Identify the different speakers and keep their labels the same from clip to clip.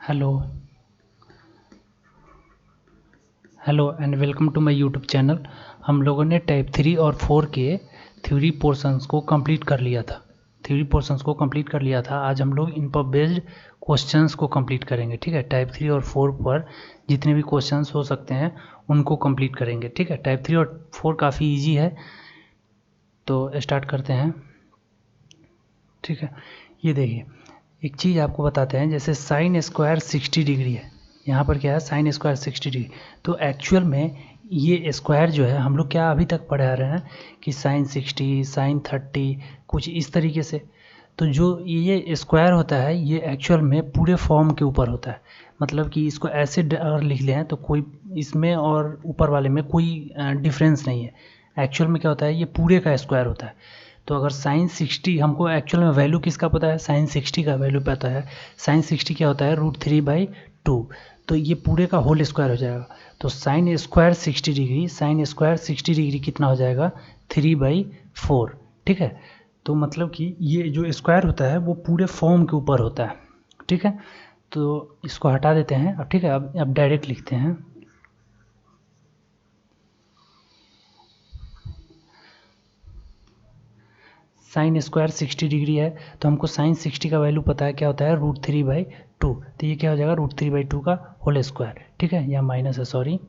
Speaker 1: Hello hello and welcome to my YouTube channel. हम लोगों ने टाइप 3 और 4 के थ्योरी पोर्शंस को कंप्लीट कर लिया था। आज हम लोग इन पर बेस्ड क्वेश्चंस को कंप्लीट करेंगे। ठीक है, टाइप 3 और 4 पर जितने भी क्वेश्चंस हो सकते हैं उनको कंप्लीट करेंगे। ठीक है, टाइप 3 और 4 काफ़ी इजी है, तो स्टार्ट करते हैं। ठीक है, ये देखिए एक चीज़ आपको बताते हैं, जैसे साइन स्क्वायर 60 डिग्री है। यहाँ पर क्या है, साइन स्क्वायर 60 डिग्री। तो एक्चुअल में ये स्क्वायर जो है हम लोग क्या अभी तक पढ़ा रहे हैं कि साइन 60, साइन 30, कुछ इस तरीके से। तो जो ये स्क्वायर होता है ये एक्चुअल में पूरे फॉर्म के ऊपर होता है। मतलब कि इसको ऐसे अगर लिख लें तो कोई इसमें और ऊपर वाले में कोई डिफरेंस नहीं है। एक्चुअल में क्या होता है, ये पूरे का स्क्वायर होता है। तो अगर साइन 60, हमको एक्चुअल में वैल्यू किसका पता है, साइन 60 का वैल्यू पता है। साइन 60 क्या होता है, √3/2। तो ये पूरे का होल स्क्वायर हो जाएगा। तो sine square 60 degree, sine square 60 degree कितना हो जाएगा, 3/4। ठीक है, तो मतलब कि ये जो स्क्वायर होता है वो पूरे फॉर्म के ऊपर होता है। ठीक है, तो इसको हटा देते हैं अब। ठीक है, अब डायरेक्ट लिखते हैं। साइन स्क्वायर 60 डिग्री है, तो हमको साइन 60 का वैल्यू पता है, क्या होता है, √3/2। तो ये क्या हो जाएगा, √3/2 का होल स्क्वायर। ठीक है, या माइनस है, सॉरी।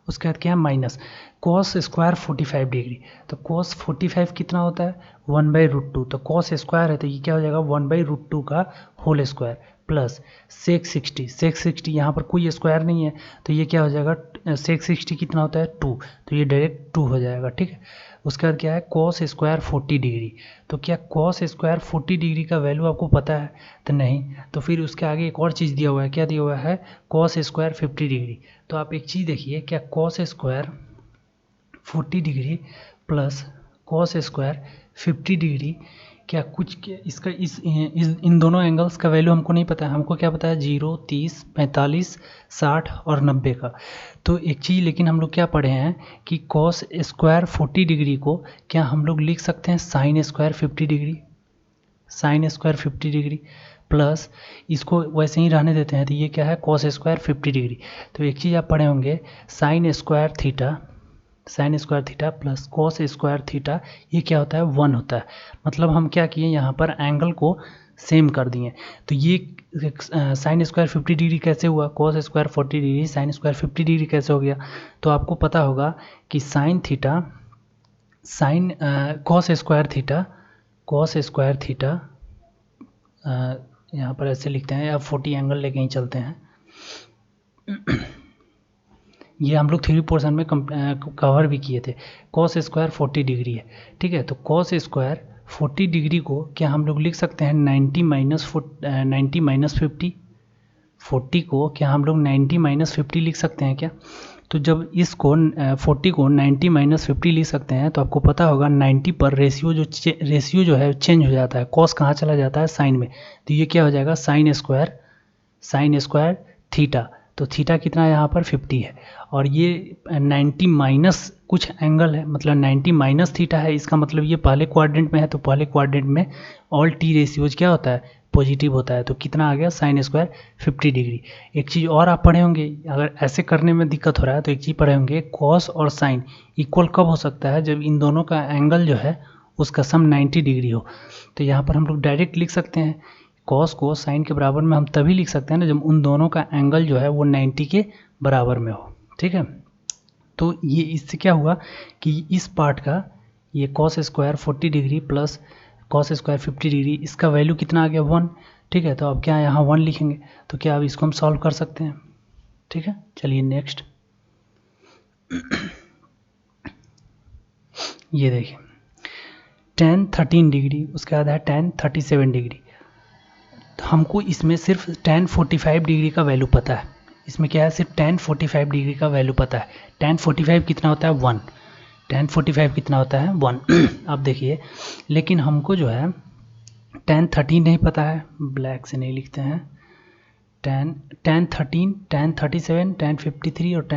Speaker 1: उसके बाद क्या है, माइनस कॉस स्क्वायर 45 डिग्री। तो कॉस 45 कितना होता है, 1/√2। तो कॉस स्क्वायर है तो ये क्या हो जाएगा, 1/√2 का होल स्क्वायर प्लस सेक 60। सेक 60 यहाँ पर कोई स्क्वायर नहीं है, तो ये क्या हो जाएगा, सेक 60 कितना होता है, 2। तो ये डायरेक्ट 2 हो जाएगा। ठीक है, उसके बाद क्या है, कॉस स्क्वायर 40 डिग्री। तो क्या कॉस स्क्वायर 40 डिग्री का वैल्यू आपको पता है, तो नहीं। तो फिर उसके आगे एक और चीज़ दिया हुआ है, क्या दिया हुआ है, कॉस स्क्वायर 50 डिग्री। तो आप एक चीज़ देखिए, क्या cos square 40 degree plus cos square 50 degree, क्या कुछ इसका इन दोनों एंगल्स का वैल्यू हमको नहीं पता है। हमको क्या पता है, 0, 30, 45, 60 और 90 का। तो एक चीज़ लेकिन हम लोग क्या पढ़े हैं कि कॉस स्क्वायर 40 डिग्री को क्या हम लोग लिख सकते हैं sine square 50 degree. Sine square 50 degree plus इसको वैसे ही रहने देते हैं, तो ये क्या है, कॉस स्क्वायर 50 डिग्री। तो एक चीज़ आप पढ़े होंगे, sign square theta, sign square theta plus cos square theta, ये क्या होता है, 1 होता है। मतलब हम क्या किए, यहाँ पर एंगल को सेम कर दिए। तो ये साइन स्क्वायर 50 डिग्री कैसे हुआ, cos square 40 degree sine square 50 degree कैसे हो गया। तो आपको पता होगा कि sine theta, sine cos square theta, cos square theta, यहाँ पर ऐसे लिखते हैं, या 40 एंगल लेके ही चलते हैं। ये हम लोग थ्योरी पोर्शन में कवर भी किए थे। कॉस स्क्वायर 40 डिग्री है। ठीक है, तो कॉस स्क्वायर 40 डिग्री को क्या हम लोग लिख सकते हैं 90 माइनस 50। 40 को क्या हम लोग 90 माइनस 50 लिख सकते हैं क्या। तो जब इसको 40 को 90 माइनस 50 लिख सकते हैं, तो आपको पता होगा 90 पर रेशियो जो है चेंज हो जाता है, कॉस कहाँ चला जाता है, साइन में। तो ये क्या हो जाएगा, साइन स्क्वायर थीटा। तो थीटा कितना यहाँ पर 50 है, और ये 90 माइनस कुछ एंगल है, मतलब 90 माइनस थीटा है। इसका मतलब ये पहले क्वाड्रेंट में है, तो पहले क्वाड्रेंट में ऑल टी रेशियोज क्या होता है, पॉजिटिव होता है। तो कितना आ गया, साइन स्क्वायर 50 डिग्री। एक चीज़ और आप पढ़े होंगे, अगर ऐसे करने में दिक्कत हो रहा है तो एक चीज़ पढ़े होंगे, कॉस और साइन इक्वल कब हो सकता है, जब इन दोनों का एंगल जो है उसका सम 90 डिग्री हो। तो यहाँ पर हम लोग डायरेक्ट लिख सकते हैं, कॉस को साइन के बराबर में हम तभी लिख सकते हैं ना जब उन दोनों का एंगल जो है वो 90 के बराबर में हो। ठीक है, तो ये इससे क्या हुआ कि इस पार्ट का, ये cos square 40 degree plus cos square 50 degree, इसका वैल्यू कितना आ गया, 1। ठीक है, तो अब क्या यहाँ 1 लिखेंगे, तो क्या अब इसको हम सॉल्व कर सकते हैं। ठीक है, चलिए नेक्स्ट। ये देखिए tan 13 डिग्री, उसके बाद है tan 37 डिग्री। तो हमको इसमें सिर्फ tan 45 डिग्री का वैल्यू पता है। इसमें क्या है, सिर्फ tan 45 डिग्री का वैल्यू पता है। tan 45 कितना होता है, 1। tan 45 कितना होता है, 1। अब देखिए, लेकिन हमको जो है tan 13 नहीं पता है, ब्लैक से नहीं लिखते हैं। tan 13, tan 37, tan 53 और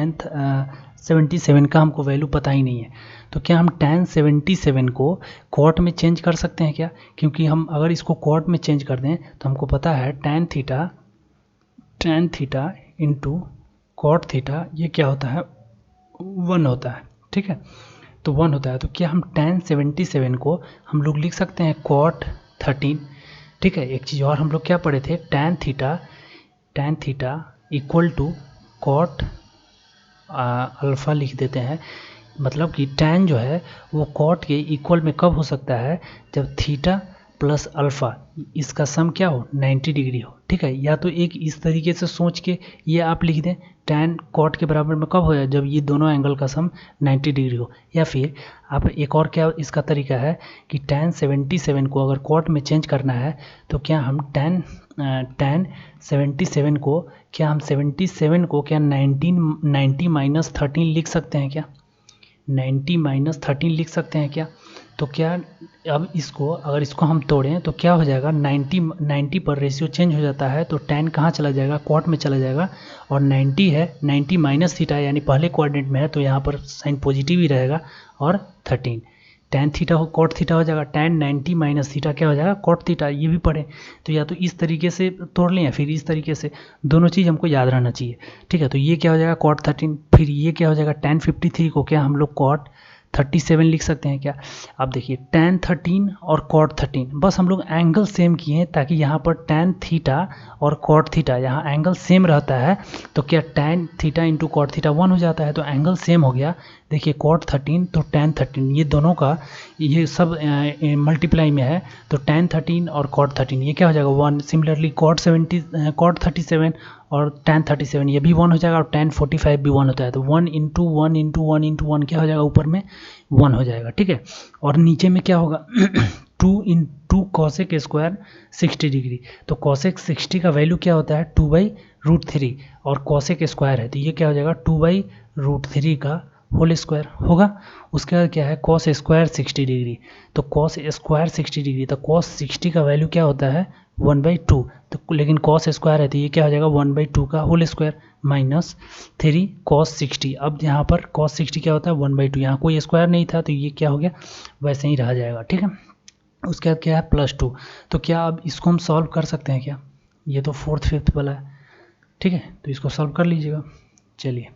Speaker 1: 77 का हमको वैल्यू पता ही नहीं है, तो क्या हम tan 77 को कॉट में चेंज कर सकते हैं क्या? क्योंकि हम अगर इसको कॉट में चेंज कर दें तो हमको पता है tan theta into cot theta ये क्या होता है, 1 होता है, ठीक है, तो 1 होता है। तो क्या हम tan 77 को हम लोग लिख सकते हैं कॉट 13, ठीक है। एक चीज़ और हम लोग क्या पढ़े थे, tan theta equal to cot alpha लिख देते हैं, मतलब कि tan जो है वो कॉट के इक्वल में कब हो सकता है, जब थीटा प्लस अल्फ़ा इसका सम क्या हो, 90 डिग्री हो, ठीक है। या तो एक इस तरीके से सोच के ये आप लिख दें tan कॉट के बराबर में कब हो, जब ये दोनों एंगल का सम 90 डिग्री हो। या फिर आप एक और क्या इसका तरीका है कि tan 77 को अगर कॉट में चेंज करना है तो क्या हम tan 77 को क्या हम 77 को क्या 90 माइनस 13 लिख सकते हैं क्या, 90 माइनस 13 लिख सकते हैं क्या? तो क्या अब इसको अगर इसको हम तोड़ें तो क्या हो जाएगा, 90 पर रेशियो चेंज हो जाता है तो tan कहाँ चला जाएगा, कॉट में चला जाएगा, और 90 है, 90 माइनस थीटा यानी पहले कोऑर्डिनेट में है तो यहाँ पर साइन पॉजिटिव ही रहेगा, और 13 tan थीटा हो कॉट थीटा हो जाएगा, tan 90 माइनस थीटा क्या हो जाएगा, कॉट थीटा, ये भी पढ़े। तो या तो इस तरीके से तोड़ लें या फिर इस तरीके से, दोनों चीज़ हमको याद रहना चाहिए, ठीक है। तो ये क्या हो जाएगा कॉट 13, फिर ये क्या हो जाएगा tan 53 को क्या हम लोग कॉट 37 लिख सकते हैं क्या? अब देखिए tan 13 और cot 13 बस हम लोग एंगल सेम किए हैं ताकि यहाँ पर tan थीटा और cot थीटा यहाँ एंगल सेम रहता है, तो क्या tan theta into cot theta 1 हो जाता है, तो एंगल सेम हो गया। देखिए cot 13 तो tan 13 ये दोनों का ये सब मल्टीप्लाई में है, तो tan 13 और cot 13 ये क्या हो जाएगा 1। सिमिलरली cot 37 और tan 37 ये भी 1 हो जाएगा, और tan 45 भी 1 होता है, तो 1 इंटू 1 इंटू 1 इंटू 1 क्या हो जाएगा, ऊपर में 1 हो जाएगा, ठीक है। और नीचे में क्या होगा 2 इंटू कॉसेक स्क्वायर 60 डिग्री, तो कॉसेक 60 का वैल्यू क्या होता है 2/√3, और कॉसेक स्क्वायर है तो ये क्या हो जाएगा 2/√3 का होल स्क्वायर होगा। उसके बाद क्या है कॉस स्क्वायर 60 डिग्री, तो कॉस स्क्वायर 60 डिग्री, तो कॉस 60 का वैल्यू क्या होता है 1/2, तो लेकिन कॉस स्क्वायर है तो ये क्या हो जाएगा 1/2 का होल स्क्वायर माइनस 3 कॉस 60। अब यहाँ पर कॉस 60 क्या होता है 1/2, यहाँ कोई स्क्वायर नहीं था तो ये क्या हो गया वैसे ही रह जाएगा, ठीक है। उसके बाद क्या है +2, तो क्या अब इसको हम सॉल्व कर सकते हैं क्या, ये तो 4th 5th वाला है, ठीक है, तो इसको सॉल्व कर लीजिएगा। चलिए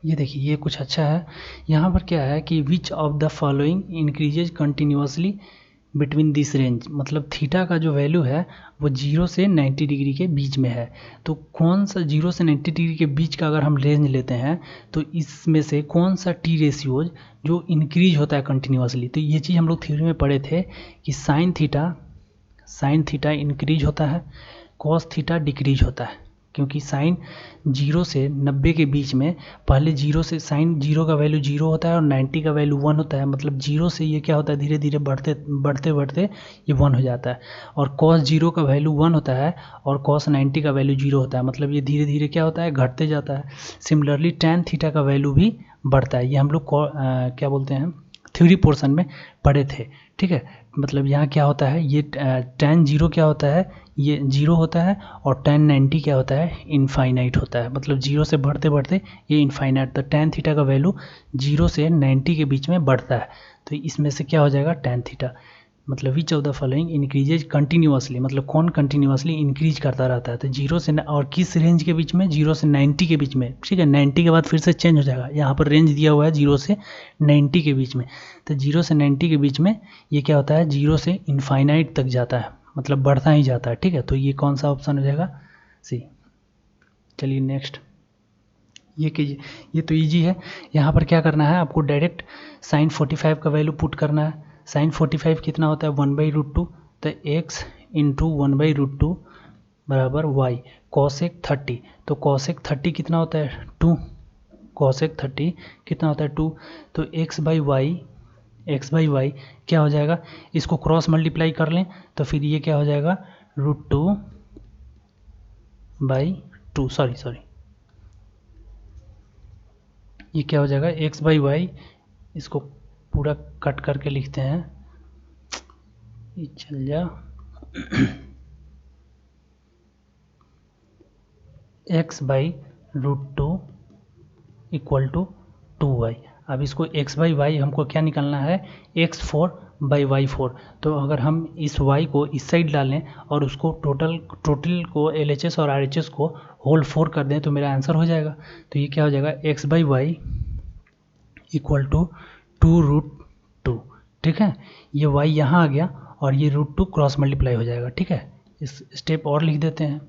Speaker 1: ये देखिए ये कुछ अच्छा है, यहाँ पर क्या है कि which of the following increases continuously between this range, मतलब थीटा का जो वैल्यू है वो 0 से 90 डिग्री के बीच में है, तो कौन सा 0 से 90 डिग्री के बीच का अगर हम रेंज लेते हैं तो इसमें से कौन सा टी रेशियोज जो इंक्रीज होता है कंटिन्यूसली। तो ये चीज़ हम लोग थ्योरी में पढ़े थे कि साइन थीटा इंक्रीज होता है, कॉस थीटा डिक्रीज होता है, क्योंकि साइन 0 से 90 के बीच में पहले 0 से साइन 0 का वैल्यू 0 होता है और 90 का वैल्यू 1 होता है, मतलब 0 से ये क्या होता है धीरे धीरे बढ़ते ये 1 हो जाता है, और कॉस 0 का वैल्यू 1 होता है और कॉस 90 का वैल्यू 0 होता है, मतलब ये धीरे धीरे क्या होता है घटते जाता है। सिमिलरली tan थीटा का वैल्यू भी बढ़ता है, ये हम लोग क्या बोलते हैं थ्योरी पोर्शन में पढ़े थे, ठीक है। मतलब यहाँ क्या होता है ये tan 0 क्या होता है ये 0 होता है, और tan 90 क्या होता है इनफाइनाइट होता है, मतलब 0 से बढ़ते बढ़ते ये इनफाइनाइट, तो tan थीटा का वैल्यू 0 से 90 के बीच में बढ़ता है, तो इसमें से क्या हो जाएगा tan थीटा। मतलब which of the following increases continuously, मतलब कौन कंटिन्यूसली इंक्रीज करता रहता है, तो 0 से और किस रेंज के बीच में 0 से 90 के बीच में, ठीक है। 90 के बाद फिर से चेंज हो जाएगा, यहाँ पर रेंज दिया हुआ है 0 से 90 के बीच में, तो 0 से 90 के बीच में ये क्या होता है 0 से इनफाइनाइट तक जाता है, मतलब बढ़ता ही जाता है, ठीक है। तो ये कौन सा ऑप्शन हो जाएगा सी। चलिए नेक्स्ट ये कीजिए, ये तो ईजी है। यहाँ पर क्या करना है आपको डायरेक्ट साइन 45 का वैल्यू पुट करना है। साइन 45 कितना होता है 1/√2, तो x इंटू 1/√2 बराबर y। कॉसेक 30, तो कॉसेक 30 कितना होता है 2, कॉसेक 30 कितना होता है 2, तो x/y क्या हो जाएगा, इसको क्रॉस मल्टीप्लाई कर लें तो फिर ये क्या हो जाएगा √2/2 सॉरी ये क्या हो जाएगा x/y, इसको पूरा कट करके लिखते हैं, ये चल जा x by root two equal to 2y। अब इसको x बाई वाई हमको क्या निकालना है, x4 बाई वाई 4। तो अगर हम इस y को इस साइड डालें और उसको टोटल को LHS और RHS को होल 4 कर दें तो मेरा आंसर हो जाएगा। तो ये क्या हो जाएगा, x by y equal to 2√2। ठीक है, ये y यहाँ आ गया और ये √2 क्रॉस मल्टीप्लाई हो जाएगा। ठीक है, इस स्टेप और लिख देते हैं।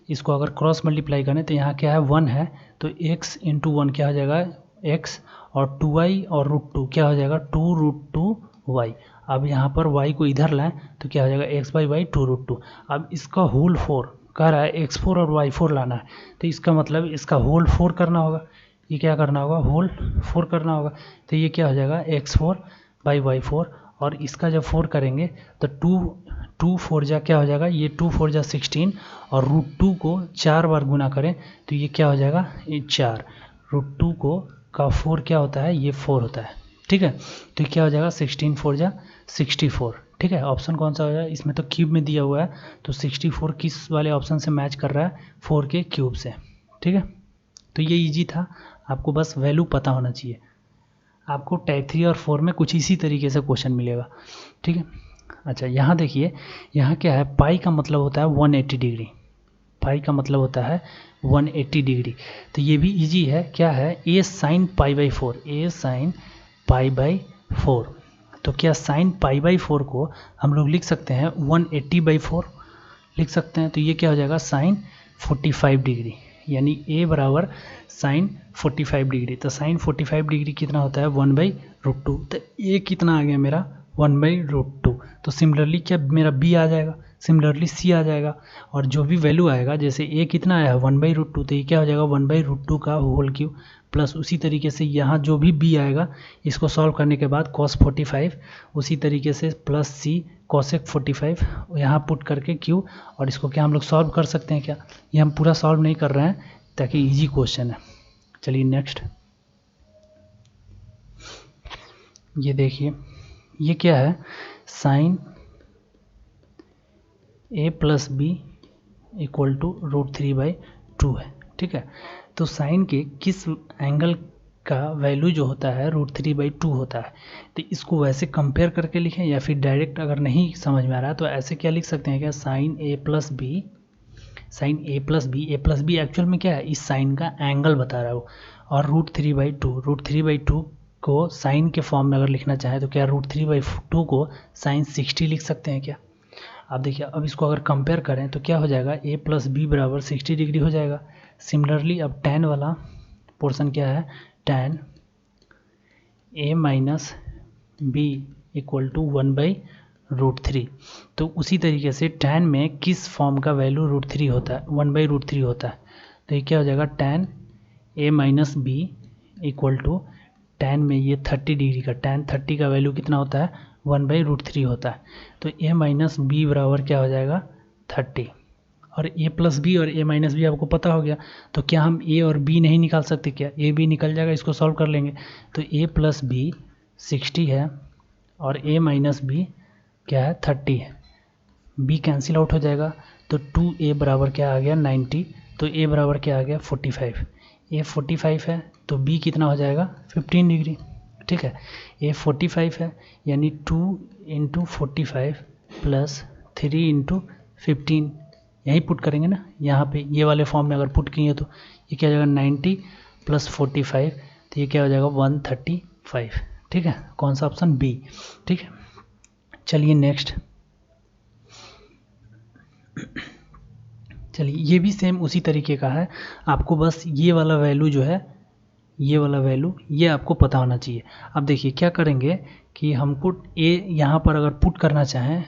Speaker 1: इसको अगर क्रॉस मल्टीप्लाई करें तो यहाँ क्या है, 1 है, तो x इंटू 1 क्या हो जाएगा, x, और 2y और √2 क्या हो जाएगा, 2√2y। अब यहाँ पर y को इधर लाएं तो क्या हो जाएगा, x बाई वाई 2√2। अब इसका होल 4 कह रहा है, x4 और y4 लाना है, तो इसका मतलब इसका होल 4 करना होगा। ये क्या करना होगा, होल 4 करना होगा। तो ये क्या हो जाएगा, x4 बाई y4, और इसका जब 4 करेंगे तो 2 4 जा क्या हो जाएगा, ये 2 4 जा 16, और √2 को 4 बार गुना करें तो ये क्या हो जाएगा, ये 4, √2 को का 4 क्या होता है, ये 4 होता है। ठीक है, तो ये क्या हो जाएगा, 16 4 जा 64। ठीक है, ऑप्शन कौन सा हो जाएगा, इसमें तो क्यूब में दिया हुआ है, तो 64 किस वाले ऑप्शन से मैच कर रहा है, 4 के क्यूब से। ठीक है, तो ये इजी था, आपको बस वैल्यू पता होना चाहिए। आपको टाइप 3 और 4 में कुछ इसी तरीके से क्वेश्चन मिलेगा। ठीक है, अच्छा यहाँ देखिए, यहाँ क्या है, पाई का मतलब होता है 180 डिग्री, पाई का मतलब होता है 180 डिग्री। तो ये भी इजी है, क्या है, a sine pi by 4, a sine pi by 4। तो क्या साइन पाई बाई 4 को हम लोग लिख सकते हैं 180/4 लिख सकते हैं। तो ये क्या हो जाएगा, साइन 45 डिग्री, यानी a बराबर साइन 45 डिग्री। तो साइन 45 डिग्री कितना होता है, 1/√2। तो a कितना आ गया मेरा, 1/√2। तो सिमिलरली क्या मेरा b आ जाएगा, सिमिलरली c आ जाएगा, और जो भी वैल्यू आएगा, जैसे a कितना आया है 1/√2, तो ये क्या हो जाएगा 1/√2 का होल क्यूब, प्लस उसी तरीके से यहाँ जो भी b आएगा इसको सॉल्व करने के बाद cos 45, उसी तरीके से प्लस c cosec 45 यहाँ पुट करके q, और इसको क्या हम लोग सॉल्व कर सकते हैं क्या, ये हम पूरा सॉल्व नहीं कर रहे हैं ताकि इजी क्वेश्चन है। चलिए नेक्स्ट, ये देखिए, ये क्या है, sine a plus B equal to √3/2 है। ठीक है, तो साइन के किस एंगल का वैल्यू जो होता है √3/2 होता है। तो इसको वैसे कंपेयर करके लिखें या फिर डायरेक्ट अगर नहीं समझ में आ रहा है तो ऐसे क्या लिख सकते हैं क्या, sine a plus B, sine a plus B actual में क्या है, इस साइन का एंगल बता रहा है वो, और √3/2 को साइन के फॉर्म में अगर लिखना चाहें तो क्या √3/2 को साइन 60 लिख सकते हैं क्या। अब देखिए, अब इसको अगर कंपेयर करें तो क्या हो जाएगा, a प्लस बी बराबर 60 डिग्री हो जाएगा। सिमिलरली अब tan वाला पोर्शन क्या है, tan a minus B equal to 1/√3। तो उसी तरीके से tan में किस फॉर्म का वैल्यू √3 होता है, 1/√3 होता है। तो ये क्या हो जाएगा, tan a minus B equal to tan में ये 30 डिग्री का, tan 30 का वैल्यू कितना होता है, 1/√3 होता है। तो a माइनस बी बराबर क्या हो जाएगा, 30, और a प्लस बी और a माइनस बी आपको पता हो गया। तो क्या हम a और b नहीं निकाल सकते क्या, a b निकल जाएगा, इसको सॉल्व कर लेंगे। तो a प्लस बी 60 है और a माइनस बी क्या है, 30 है, b कैंसिल आउट हो जाएगा। तो 2a बराबर क्या आ गया, 90। तो a बराबर क्या आ गया, 45। a 45 है तो b कितना हो जाएगा, 15 डिग्री। ठीक है, a 45 है, यानी 2 इंटू 45 प्लस 3 इंटू 15, यही पुट करेंगे ना, यहाँ पे ये वाले फॉर्म में अगर पुट किए तो ये क्या हो जाएगा, 90 प्लस 45, तो ये क्या हो जाएगा, 135। ठीक है, कौन सा ऑप्शन, बी। ठीक है, चलिए नेक्स्ट, चलिए ये भी सेम उसी तरीके का है, आपको बस ये वाला वैल्यू जो है, ये वाला वैल्यू ये आपको पता होना चाहिए। अब देखिए क्या करेंगे कि हमको a यहाँ पर अगर पुट करना चाहें,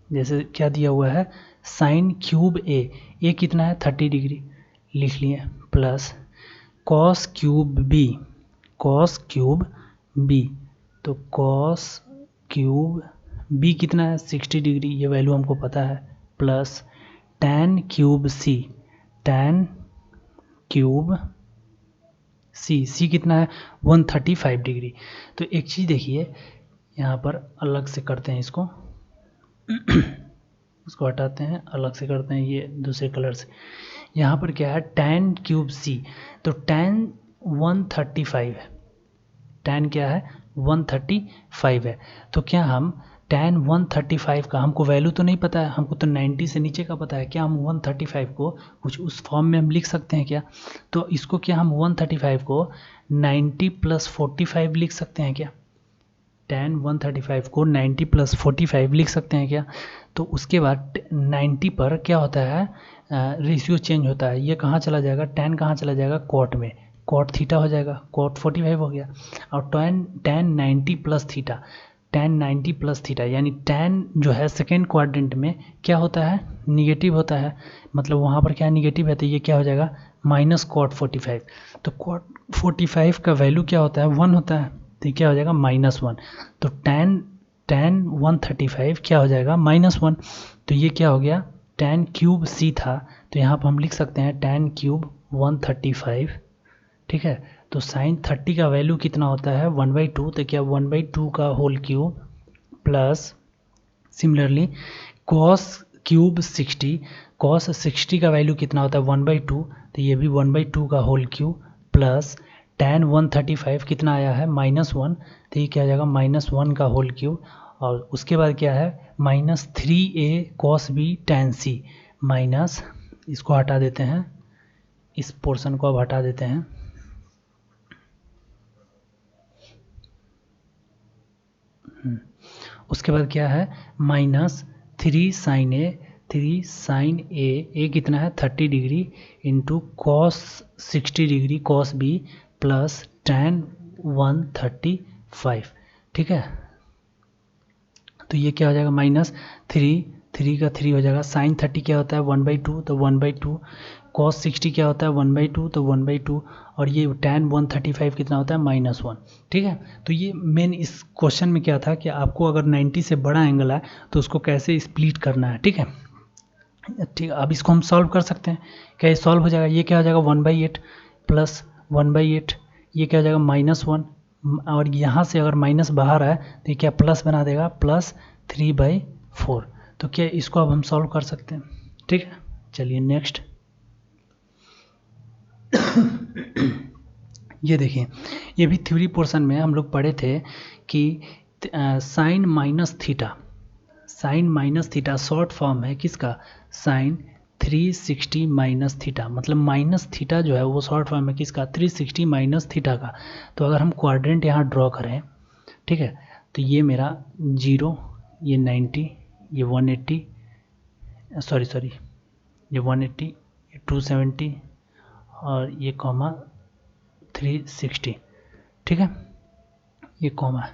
Speaker 1: जैसे क्या दिया हुआ है, साइन क्यूब a कितना है, 30 डिग्री लिख लिए, प्लस कॉस क्यूब b, तो कॉस क्यूब b कितना है, 60 डिग्री, ये वैल्यू हमको पता है, प्लस tan क्यूब c कितना है, 135 डिग्री। तो एक चीज़ देखिए, यहाँ पर अलग से करते हैं इसको उसको हटाते हैं, अलग से करते हैं ये दूसरे कलर से। यहाँ पर क्या है tan क्यूब c, तो tan 135 है, tan क्या है 135 है। तो क्या हम tan 135 का, हमको वैल्यू तो नहीं पता है, हमको तो 90 से नीचे का पता है, क्या हम 135 को कुछ उस फॉर्म में हम लिख सकते हैं क्या? तो इसको क्या हम 135 को 90 + 45 लिख सकते हैं क्या? tan 135 को 90 + 45 लिख सकते हैं क्या? तो उसके बाद 90 पर क्या होता है, रेशियो चेंज होता है, ये कहाँ चला जाएगा, tan कहाँ चला जाएगा कॉट में, कॉट थीटा हो जाएगा, कॉट 45 हो गया। और tan 90 + थीटा, tan 90 + थीटा यानी tan जो है सेकेंड क्वाड्रेंट में क्या होता है, निगेटिव होता है, मतलब वहाँ पर क्या निगेटिव है, तो ये क्या हो जाएगा -cot 45। तो cot 45 का वैल्यू क्या होता है 1 होता है, तो क्या हो जाएगा -1। तो tan 135 क्या हो जाएगा -1। तो ये क्या हो गया tan क्यूब c था, तो यहाँ पर हम लिख सकते हैं tan क्यूब 135, ठीक है। तो साइन 30 का वैल्यू कितना होता है 1/2, तो क्या 1/2 का whole cube plus similarly cos cube 60, cos 60 का वैल्यू कितना होता है 1/2, तो ये भी 1/2 का होल क्यूब प्लस tan 135 कितना आया है -1, तो ये क्या आ जाएगा -1 का होल क्यूब। और उसके बाद क्या है -3a cos b tan c minus, इसको हटा देते हैं, इस पोर्शन को अब हटा देते हैं, उसके बाद क्या है -3 sin a, 3 sin a कितना है 30 degree into cos 60 degree cos b plus tan 135, ठीक है। तो ये क्या हो जाएगा -3 का 3 हो जाएगा, sin 30 क्या होता है 1/2, तो 1/2, cos 60 क्या होता है 1/2, तो 1/2, और ये tan 135 कितना होता है -1, ठीक है। तो ये मेन इस क्वेश्चन में क्या था कि आपको अगर 90 से बड़ा एंगल है तो उसको कैसे स्प्लिट करना है, ठीक है। ठीक, अब इसको हम सॉल्व कर सकते हैं, क्या ये सॉल्व हो जाएगा, ये क्या हो जाएगा 1/8 प्लस 1/8, ये क्या हो जाएगा -1, और यहाँ से अगर माइनस बाहर आए तो ये क्या प्लस बना देगा +3/4। तो क्या इसको अब हम सॉल्व कर सकते हैं, ठीक है। चलिए नेक्स्ट ये देखिए, ये भी थ्योरी पोर्शन में हम लोग पढ़े थे कि sine minus theta short form है किसका, साइन 360 माइनस थीटा, मतलब माइनस थीटा जो है वो शॉर्ट फॉर्म है किसका 360 माइनस थीटा का। तो अगर हम क्वाड्रेंट यहाँ ड्रॉ करें, ठीक है, तो ये मेरा 0, ये 90, ये 180, सॉरी ये 180, ये 270 और ये कॉमा 360, ठीक है, ये कॉमा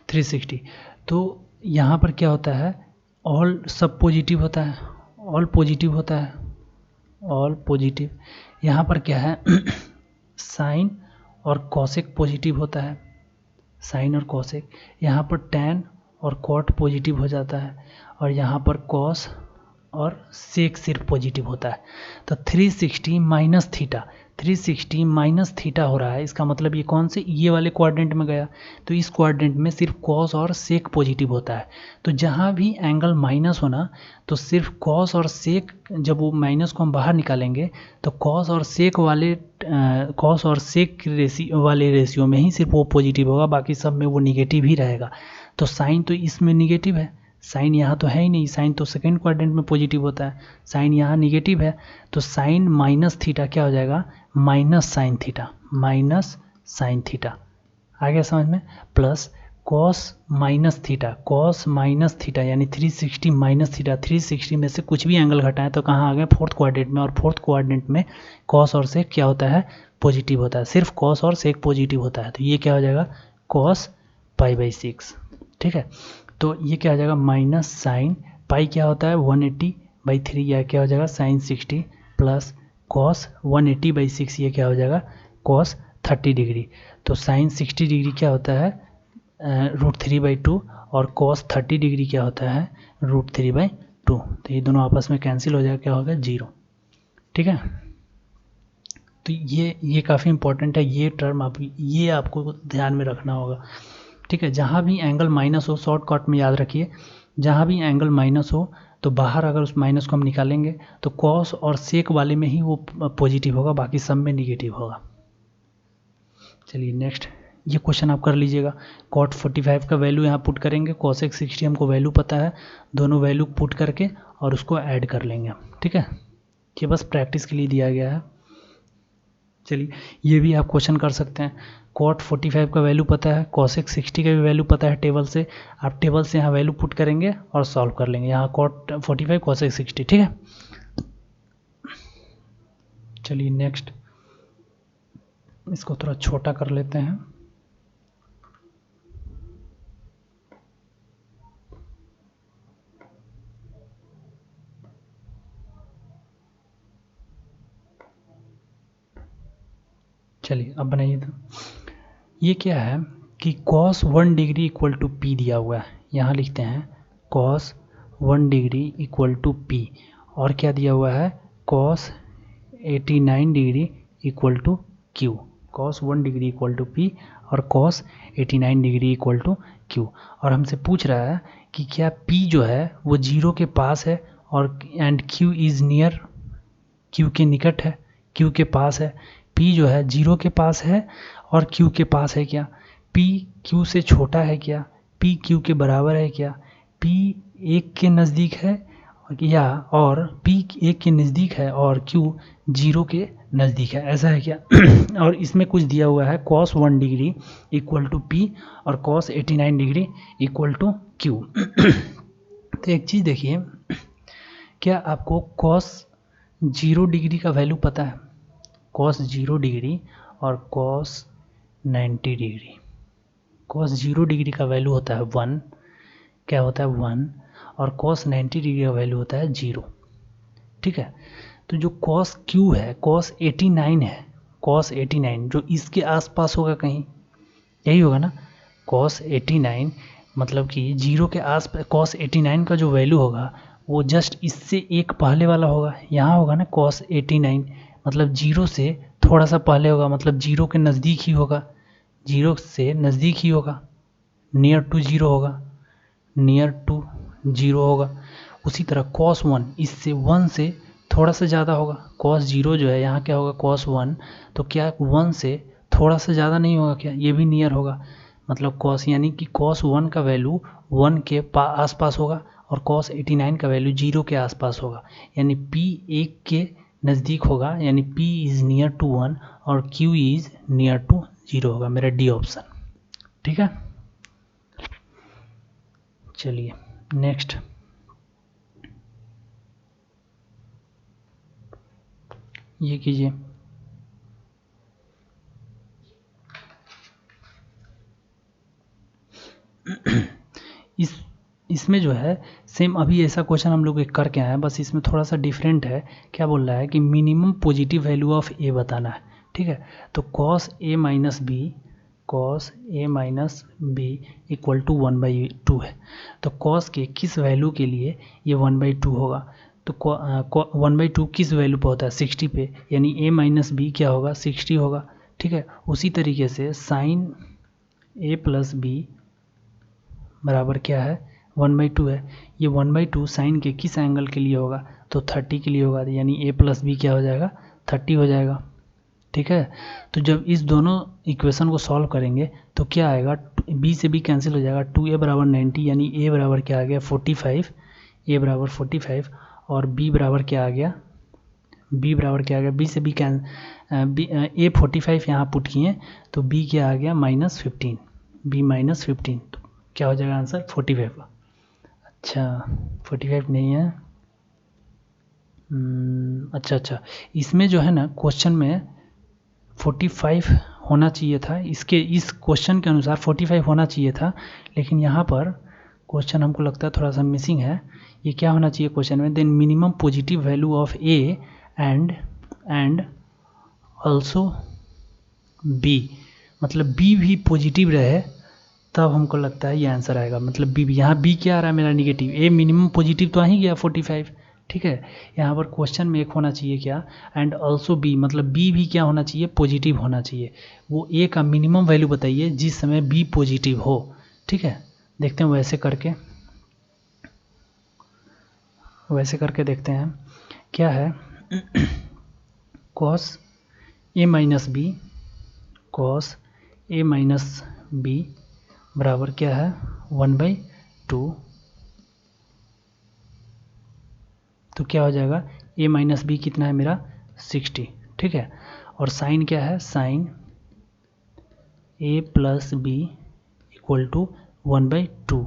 Speaker 1: 360। तो यहाँ पर क्या होता है, ऑल सब पॉजिटिव होता है, ऑल पॉजिटिव होता है, ऑल पॉजिटिव। यहाँ पर क्या है साइन और कॉसेक पॉजिटिव होता है, साइन और कॉसेक। यहाँ पर टैन और कॉट पॉजिटिव हो जाता है, और यहाँ पर कॉस और सेक सिर्फ पॉजिटिव होता है। तो 360 माइनस थीटा, 360 माइनस थीटा हो रहा है, इसका मतलब ये कौन से, ये वाले क्वाड्रेंट में गया, तो इस क्वाड्रेंट में सिर्फ कॉस और सेक पॉजिटिव होता है। तो जहाँ भी एंगल माइनस होना, तो सिर्फ कॉस और सेक, जब वो माइनस को हम बाहर निकालेंगे तो कॉस और सेक वाले रेशियो में ही सिर्फ वो पॉजिटिव होगा, बाकी सब में वो निगेटिव ही रहेगा। तो साइन तो इसमें निगेटिव है, साइन यहाँ तो है ही नहीं, साइन तो सेकेंड क्वाड्रेंट में पॉजिटिव होता है, साइन यहाँ निगेटिव है। तो साइन माइनस थीटा क्या हो जाएगा माइनस साइन थीटा, आ गया समझ में, प्लस कॉस माइनस थीटा यानी 360 माइनस थीटा, 360 में से कुछ भी एंगल घटाएं तो कहाँ आ गए फोर्थ क्वाड्रेंट में, और फोर्थ क्वाड्रेंट में कॉस और सेक क्या होता है पॉजिटिव होता है, सिर्फ कॉस और सेक पॉजिटिव होता है। तो ये क्या हो जाएगा कॉस π/6, ठीक है। तो ये क्या हो जाएगा माइनस साइन पाई क्या होता है 180/3, या क्या हो जाएगा साइन 60 प्लस कॉस 180/6, ये क्या हो जाएगा कॉस 30 डिग्री। तो साइन 60 डिग्री क्या होता है √3/2, और कॉस 30 डिग्री क्या होता है √3/2। तो ये दोनों आपस में कैंसिल हो जाएगा, क्या होगा 0, ठीक है। तो ये काफ़ी इंपॉर्टेंट है, ये टर्म ये आपको ध्यान में रखना होगा, ठीक है। जहाँ भी एंगल माइनस हो, शॉर्टकट में याद रखिए, जहाँ भी एंगल माइनस हो तो बाहर अगर उस माइनस को हम निकालेंगे तो कॉस और सेक वाले में ही वो पॉजिटिव होगा, बाकी सब में निगेटिव होगा। चलिए नेक्स्ट ये क्वेश्चन आप कर लीजिएगा। कॉट 45 का वैल्यू यहाँ पुट करेंगे, कॉसेक 60 हमको वैल्यू पता है, दोनों वैल्यू पुट करके और उसको ऐड कर लेंगे, ठीक है। ये बस प्रैक्टिस के लिए दिया गया है। चलिए ये भी आप क्वेश्चन कर सकते हैं। कॉट 45 का वैल्यू पता है, कॉसेक 60 का भी वैल्यू पता है टेबल से, आप टेबल से यहाँ वैल्यू पुट करेंगे और सॉल्व कर लेंगे। यहाँ कॉट 45 कॉसेक 60, ठीक है। चलिए नेक्स्ट इसको थोड़ा छोटा कर लेते हैं। चलिए अब बनाइए। तो ये क्या है कि cos 1 degree equal to P दिया हुआ है, यहाँ लिखते हैं cos 1 degree equal to P, और क्या दिया हुआ है cos 89 degree equal to Q. cos 1 degree equal to P और cos 89 degree equal to Q, और हमसे पूछ रहा है कि क्या p जो है वो 0 के पास है और and q is near, q के निकट है, q के पास है। p जो है 0 के पास है और q के पास है क्या, p q से छोटा है क्या, p q के बराबर है क्या, p 1 के नज़दीक है या और p 1 के नज़दीक है और q 0 के नज़दीक है, ऐसा है क्या। और इसमें कुछ दिया हुआ है cos 1 degree equal to p और cos 89 degree equal to q। तो एक चीज़ देखिए, क्या आपको cos 0 डिग्री का वैल्यू पता है, cos 0 डिग्री और cos 90 डिग्री। cos 0 डिग्री का वैल्यू होता है 1, क्या होता है 1, और cos 90 डिग्री का वैल्यू होता है 0, ठीक है। तो जो cos q है cos 89 है, cos 89 जो इसके आसपास होगा कहीं, यही होगा ना, cos 89 मतलब कि 0 के आस cos 89 का जो वैल्यू होगा वो जस्ट इससे एक पहले वाला होगा, यहाँ होगा ना cos 89 मतलब 0 से थोड़ा सा पहले होगा, मतलब 0 के नज़दीक ही होगा, 0 से नज़दीक ही होगा, नियर टू 0 होगा, नियर टू 0 होगा। उसी तरह cos 1 इससे 1 से थोड़ा सा ज़्यादा होगा, cos 0 जो है यहाँ क्या होगा cos 1, तो क्या 1 से थोड़ा सा ज़्यादा नहीं होगा क्या, ये भी नियर होगा, मतलब cos यानी कि cos 1 का वैल्यू 1 के आसपास होगा और cos 89 का वैल्यू 0 के आसपास होगा, यानी p 1 के नज़दीक होगा, यानी p इज़ नियर टू 1 और q इज़ नियर टू 0 होगा, मेरा डी ऑप्शन, ठीक है। चलिए नेक्स्ट ये कीजिए। इसमें जो है सेम अभी ऐसा क्वेश्चन हम लोग एक करके आए हैं, बस इसमें थोड़ा सा डिफरेंट है। क्या बोल रहा है कि minimum positive value of A बताना है, ठीक है। तो cos a minus B equal to 1/2 है, तो cos के किस वैल्यू के लिए ये 1/2 होगा, तो 1/2 किस वैल्यू पे होता है 60 पे, यानी a माइनस बी क्या होगा 60 होगा, ठीक है। उसी तरीके से साइन a प्लस बी बराबर क्या है 1/2 है, ये 1/2 साइन के किस एंगल के लिए होगा, तो 30 के लिए होगा, यानी a प्लस बी क्या हो जाएगा 30 हो जाएगा, ठीक है। तो जब इस दोनों इक्वेशन को सॉल्व करेंगे तो क्या आएगा, b से b कैंसिल हो जाएगा, 2a बराबर 90, यानी a बराबर क्या आ गया 45, a बराबर 45 और b बराबर क्या आ गया, b बराबर क्या आ गया, b से b कैन a 45 यहाँ पुट किए तो b क्या आ गया -15, b -15, तो क्या हो जाएगा आंसर 45 का। अच्छा 45 नहीं है, अच्छा इसमें जो है ना क्वेश्चन में 45 होना चाहिए था, इसके इस क्वेश्चन के अनुसार 45 होना चाहिए था, लेकिन यहाँ पर क्वेश्चन हमको लगता है थोड़ा सा मिसिंग है। ये क्या होना चाहिए क्वेश्चन में, then minimum positive value of A and also B, मतलब बी भी पॉजिटिव रहे तब हमको लगता है ये आंसर आएगा, मतलब बी, यहाँ बी क्या आ रहा है मेरा निगेटिव, ए मिनिमम पॉजिटिव तो आ ही गया 45, ठीक है। यहाँ पर क्वेश्चन में एक होना चाहिए क्या, एंड ऑल्सो बी, मतलब बी भी क्या होना चाहिए पॉजिटिव होना चाहिए, वो ए का मिनिमम वैल्यू बताइए जिस समय बी पॉजिटिव हो, ठीक है। देखते हैं वैसे करके, वैसे करके देखते हैं क्या है। cos a minus B, cos a minus B बराबर क्या है 1/2। तो क्या हो जाएगा a माइनस बी कितना है मेरा 60, ठीक है। और साइन क्या है, sine a plus B equal to 1/2,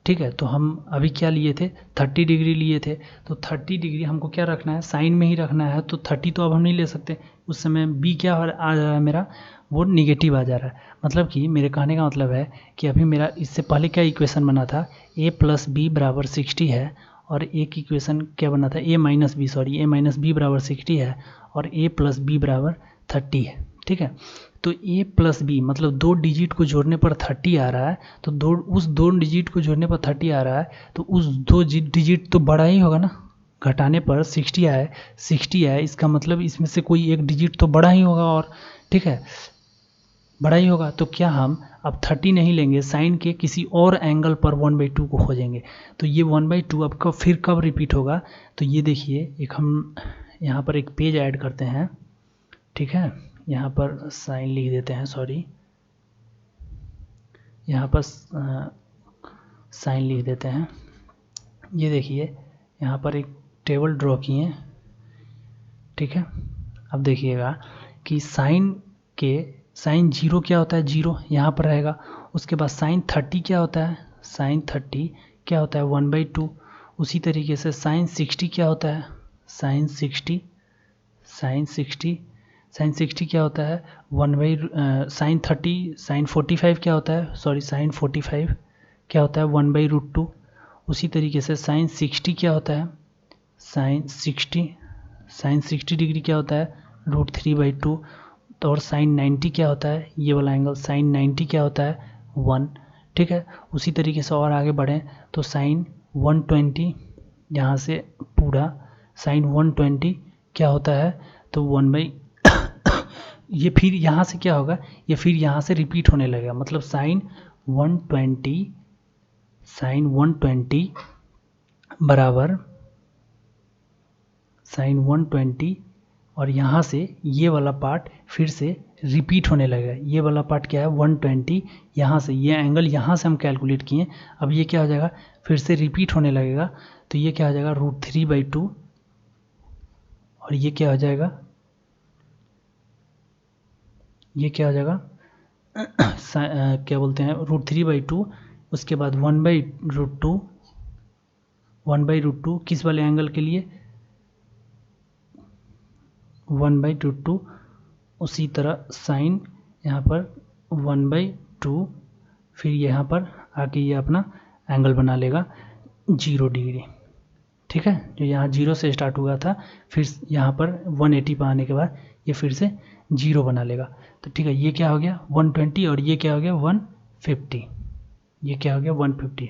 Speaker 1: ठीक है। तो हम अभी क्या लिए थे 30 डिग्री लिए थे, तो 30 डिग्री हमको क्या रखना है, साइन में ही रखना है। तो 30 तो अब हम नहीं ले सकते, उस समय बी क्या आ जा रहा है मेरा, वो निगेटिव आ जा रहा है। मतलब कि मेरे कहने का मतलब है कि अभी मेरा इससे पहले क्या इक्वेशन बना था, a प्लस बी बराबर 60 है, और एक इक्वेशन क्या बना था a minus B, sorry a minus B बराबर 60 है और a प्लस बी बराबर 30 है, ठीक है। तो a प्लस बी मतलब दो डिजिट को जोड़ने पर 30 आ रहा है, तो उस दो डिजिट को जोड़ने पर 30 आ रहा है, तो उस दो डिजिट तो बड़ा ही होगा ना, घटाने पर 60 आए, 60 आए, इसका मतलब इसमें से कोई एक डिजिट तो बड़ा ही होगा, और ठीक है बड़ा ही होगा। तो क्या हम अब 30 नहीं लेंगे, साइन के किसी और एंगल पर 1/2 को खोजेंगे। तो ये 1/2 अब फिर कब रिपीट होगा, तो ये देखिए एक हम यहाँ पर एक पेज ऐड करते हैं, ठीक है। यहाँ पर साइन लिख देते हैं, सॉरी यहाँ पर साइन लिख देते हैं। ये देखिए यहाँ पर एक टेबल ड्रॉ किए, ठीक है। अब देखिएगा कि साइन 0 क्या होता है, 0 यहाँ पर रहेगा। उसके बाद साइन 30 क्या होता है, साइन 30 क्या होता है 1/2। उसी तरीके से साइन 60 क्या होता है, साइन 60 क्या होता है साइन 30, साइन 45 क्या होता है, सॉरी साइन 45 क्या होता है 1/√2। उसी तरीके से साइन 60 क्या होता है, साइन 60 डिग्री क्या होता है √3/2। तो और साइन 90 क्या होता है, ये वाला एंगल साइन 90 क्या होता है 1, ठीक है। उसी तरीके से और आगे बढ़ें तो साइन 120, यहाँ से पूरा साइन 120 क्या होता है, तो 1 ये फिर यहाँ से क्या होगा, ये फिर यहाँ से रिपीट होने लगेगा। मतलब साइन 120 बराबर साइन 120, और यहाँ से ये वाला पार्ट फिर से रिपीट होने लगेगा। ये वाला पार्ट क्या है 120, यहाँ से ये एंगल यहाँ से हम कैलकुलेट किए, अब ये क्या हो जाएगा फिर से रिपीट होने लगेगा। तो ये क्या हो जाएगा √3/2, और ये क्या हो जाएगा, ये क्या हो जाएगा क्या बोलते हैं √3/2। उसके बाद 1/√2 किस वाले एंगल के लिए 1/√2। उसी तरह साइन यहाँ पर 1/2, फिर यहाँ पर आके ये अपना एंगल बना लेगा 0 डिग्री, ठीक है। जो यहाँ 0 से स्टार्ट हुआ था, फिर यहाँ पर 180 पर आने के बाद ये फिर से 0 बना लेगा। तो ठीक है, ये क्या हो गया 120, और ये क्या हो गया 150, ये क्या हो गया 150,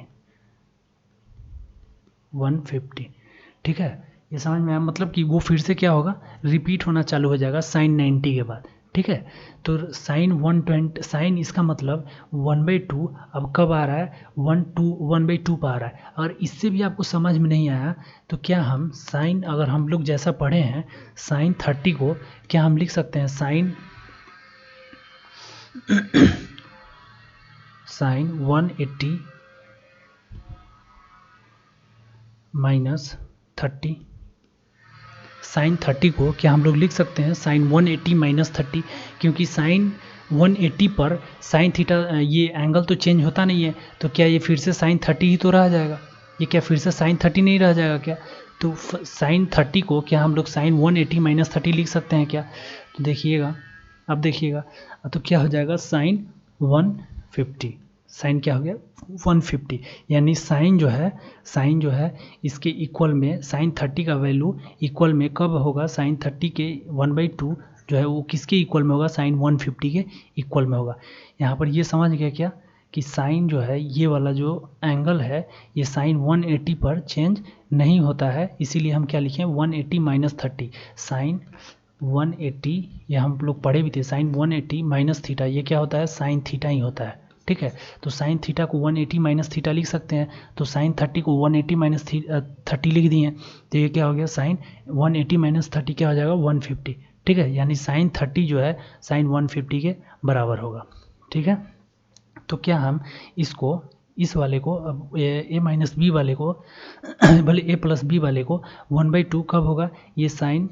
Speaker 1: ठीक है। ये समझ में आया, मतलब कि वो फिर से क्या होगा रिपीट होना चालू हो जाएगा साइन 90 के बाद, ठीक है। तो साइन 120, साइन इसका मतलब 1/2 अब कब आ रहा है 1/2 पर आ रहा है। अगर इससे भी आपको समझ में नहीं आया तो क्या हम साइन, अगर हम लोग जैसा पढ़े हैं साइन 30 को क्या हम लिख सकते हैं साइन 180 माइनस 30, साइन 30 को क्या हम लोग लिख सकते हैं साइन 180 माइनस 30, क्योंकि साइन 180 पर साइन थीटा ये एंगल तो चेंज होता नहीं है, तो क्या ये फिर से साइन 30 ही तो रह जाएगा, ये क्या फिर से साइन 30 नहीं रह जाएगा क्या। तो साइन 30 को क्या हम लोग साइन 180 माइनस 30 लिख सकते हैं क्या। तो देखिएगा, अब देखिएगा तो क्या हो जाएगा साइन 150, साइन क्या हो गया 150, यानी साइन जो है इसके इक्वल में साइन 30 का वैल्यू इक्वल में कब होगा, साइन 30 के 1/2 जो है वो किसके इक्वल में होगा, साइन 150 के इक्वल में होगा। यहाँ पर ये समझ गया क्या कि साइन जो है ये वाला जो एंगल है ये साइन 180 पर चेंज नहीं होता है, इसीलिए हम क्या लिखें 180 माइनस 30, साइन 180, ये हम लोग पढ़े भी थे साइन 180 माइनस थीटा, ये क्या होता है साइन थीटा ही होता है, ठीक है। तो साइन थीटा को 180 माइनस थीटा लिख सकते हैं, तो साइन 30 को 180 माइनस 30 लिख दिए, तो ये क्या हो गया, साइन 180 माइनस 30 क्या हो जाएगा, 150। ठीक है, यानी साइन 30 जो है साइन 150 के बराबर होगा। ठीक है, तो क्या हम इसको, इस वाले को, अब ए माइनस बी वाले को भले ए प्लस बी वाले को 1/2 कब होगा, ये साइन,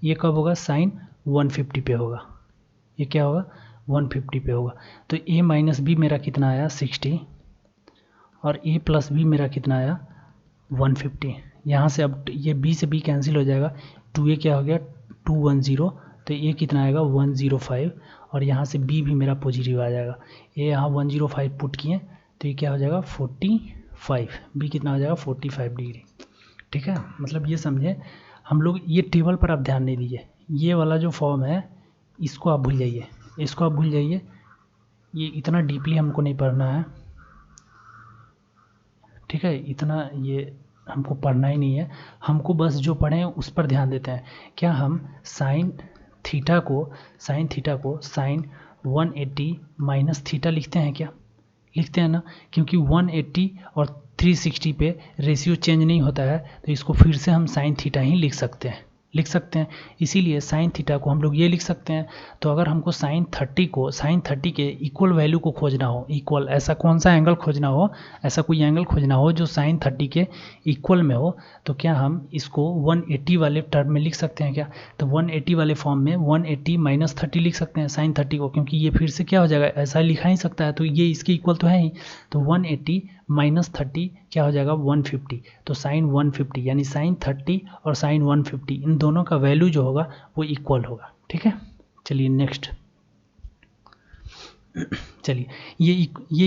Speaker 1: ये कब होगा, साइन 150 पे होगा, ये क्या होगा, 150 पे होगा। तो ए माइनस बी मेरा कितना आया, 60, और ए प्लस बी मेरा कितना आया, 150। यहाँ से अब ये बी से बी कैंसिल हो जाएगा, 2a क्या हो गया, 210, तो ये कितना आएगा, 105, और यहाँ से b भी मेरा पॉजिटिव आ जाएगा, ये यहाँ 105 पुट किए, तो ये क्या हो जाएगा, 45, b कितना हो जाएगा, 45 डिग्री। ठीक है, मतलब ये समझे हम लोग, ये टेबल पर आप ध्यान नहीं दीजिए, ये वाला जो फॉर्म है इसको आप भूल जाइए, इसको आप भूल जाइए, ये इतना डीपली हमको नहीं पढ़ना है। ठीक है, इतना ये हमको पढ़ना ही नहीं है, हमको बस जो पढ़े उस पर ध्यान देते हैं। क्या हम साइन थीटा को साइन 180 माइनस थीटा लिखते हैं क्या, लिखते हैं ना, क्योंकि 180 और 360 पे रेशियो चेंज नहीं होता है, तो इसको फिर से हम साइन थीटा ही लिख सकते हैं, इसीलिए साइन थीटा को हम लोग ये लिख सकते हैं। तो अगर हमको साइन 30 के इक्वल वैल्यू को खोजना हो, इक्वल, ऐसा कौन सा एंगल खोजना हो, ऐसा कोई एंगल खोजना हो जो साइन 30 के इक्वल में हो, तो क्या हम इसको 180 वाले टर्म में लिख सकते हैं क्या, तो 180 वाले फॉर्म में 180 माइनस 30 लिख सकते हैं साइन 30 को, क्योंकि ये फिर से क्या हो जाएगा, ऐसा लिखा ही सकता है, तो ये इसके इक्वल तो है ही, तो 180 माइनस 30 क्या हो जाएगा, 150, तो साइन 150, यानी साइन 30 और साइन 150 इन दोनों का वैल्यू जो होगा वो इक्वल होगा। ठीक है, चलिए नेक्स्ट, चलिए ये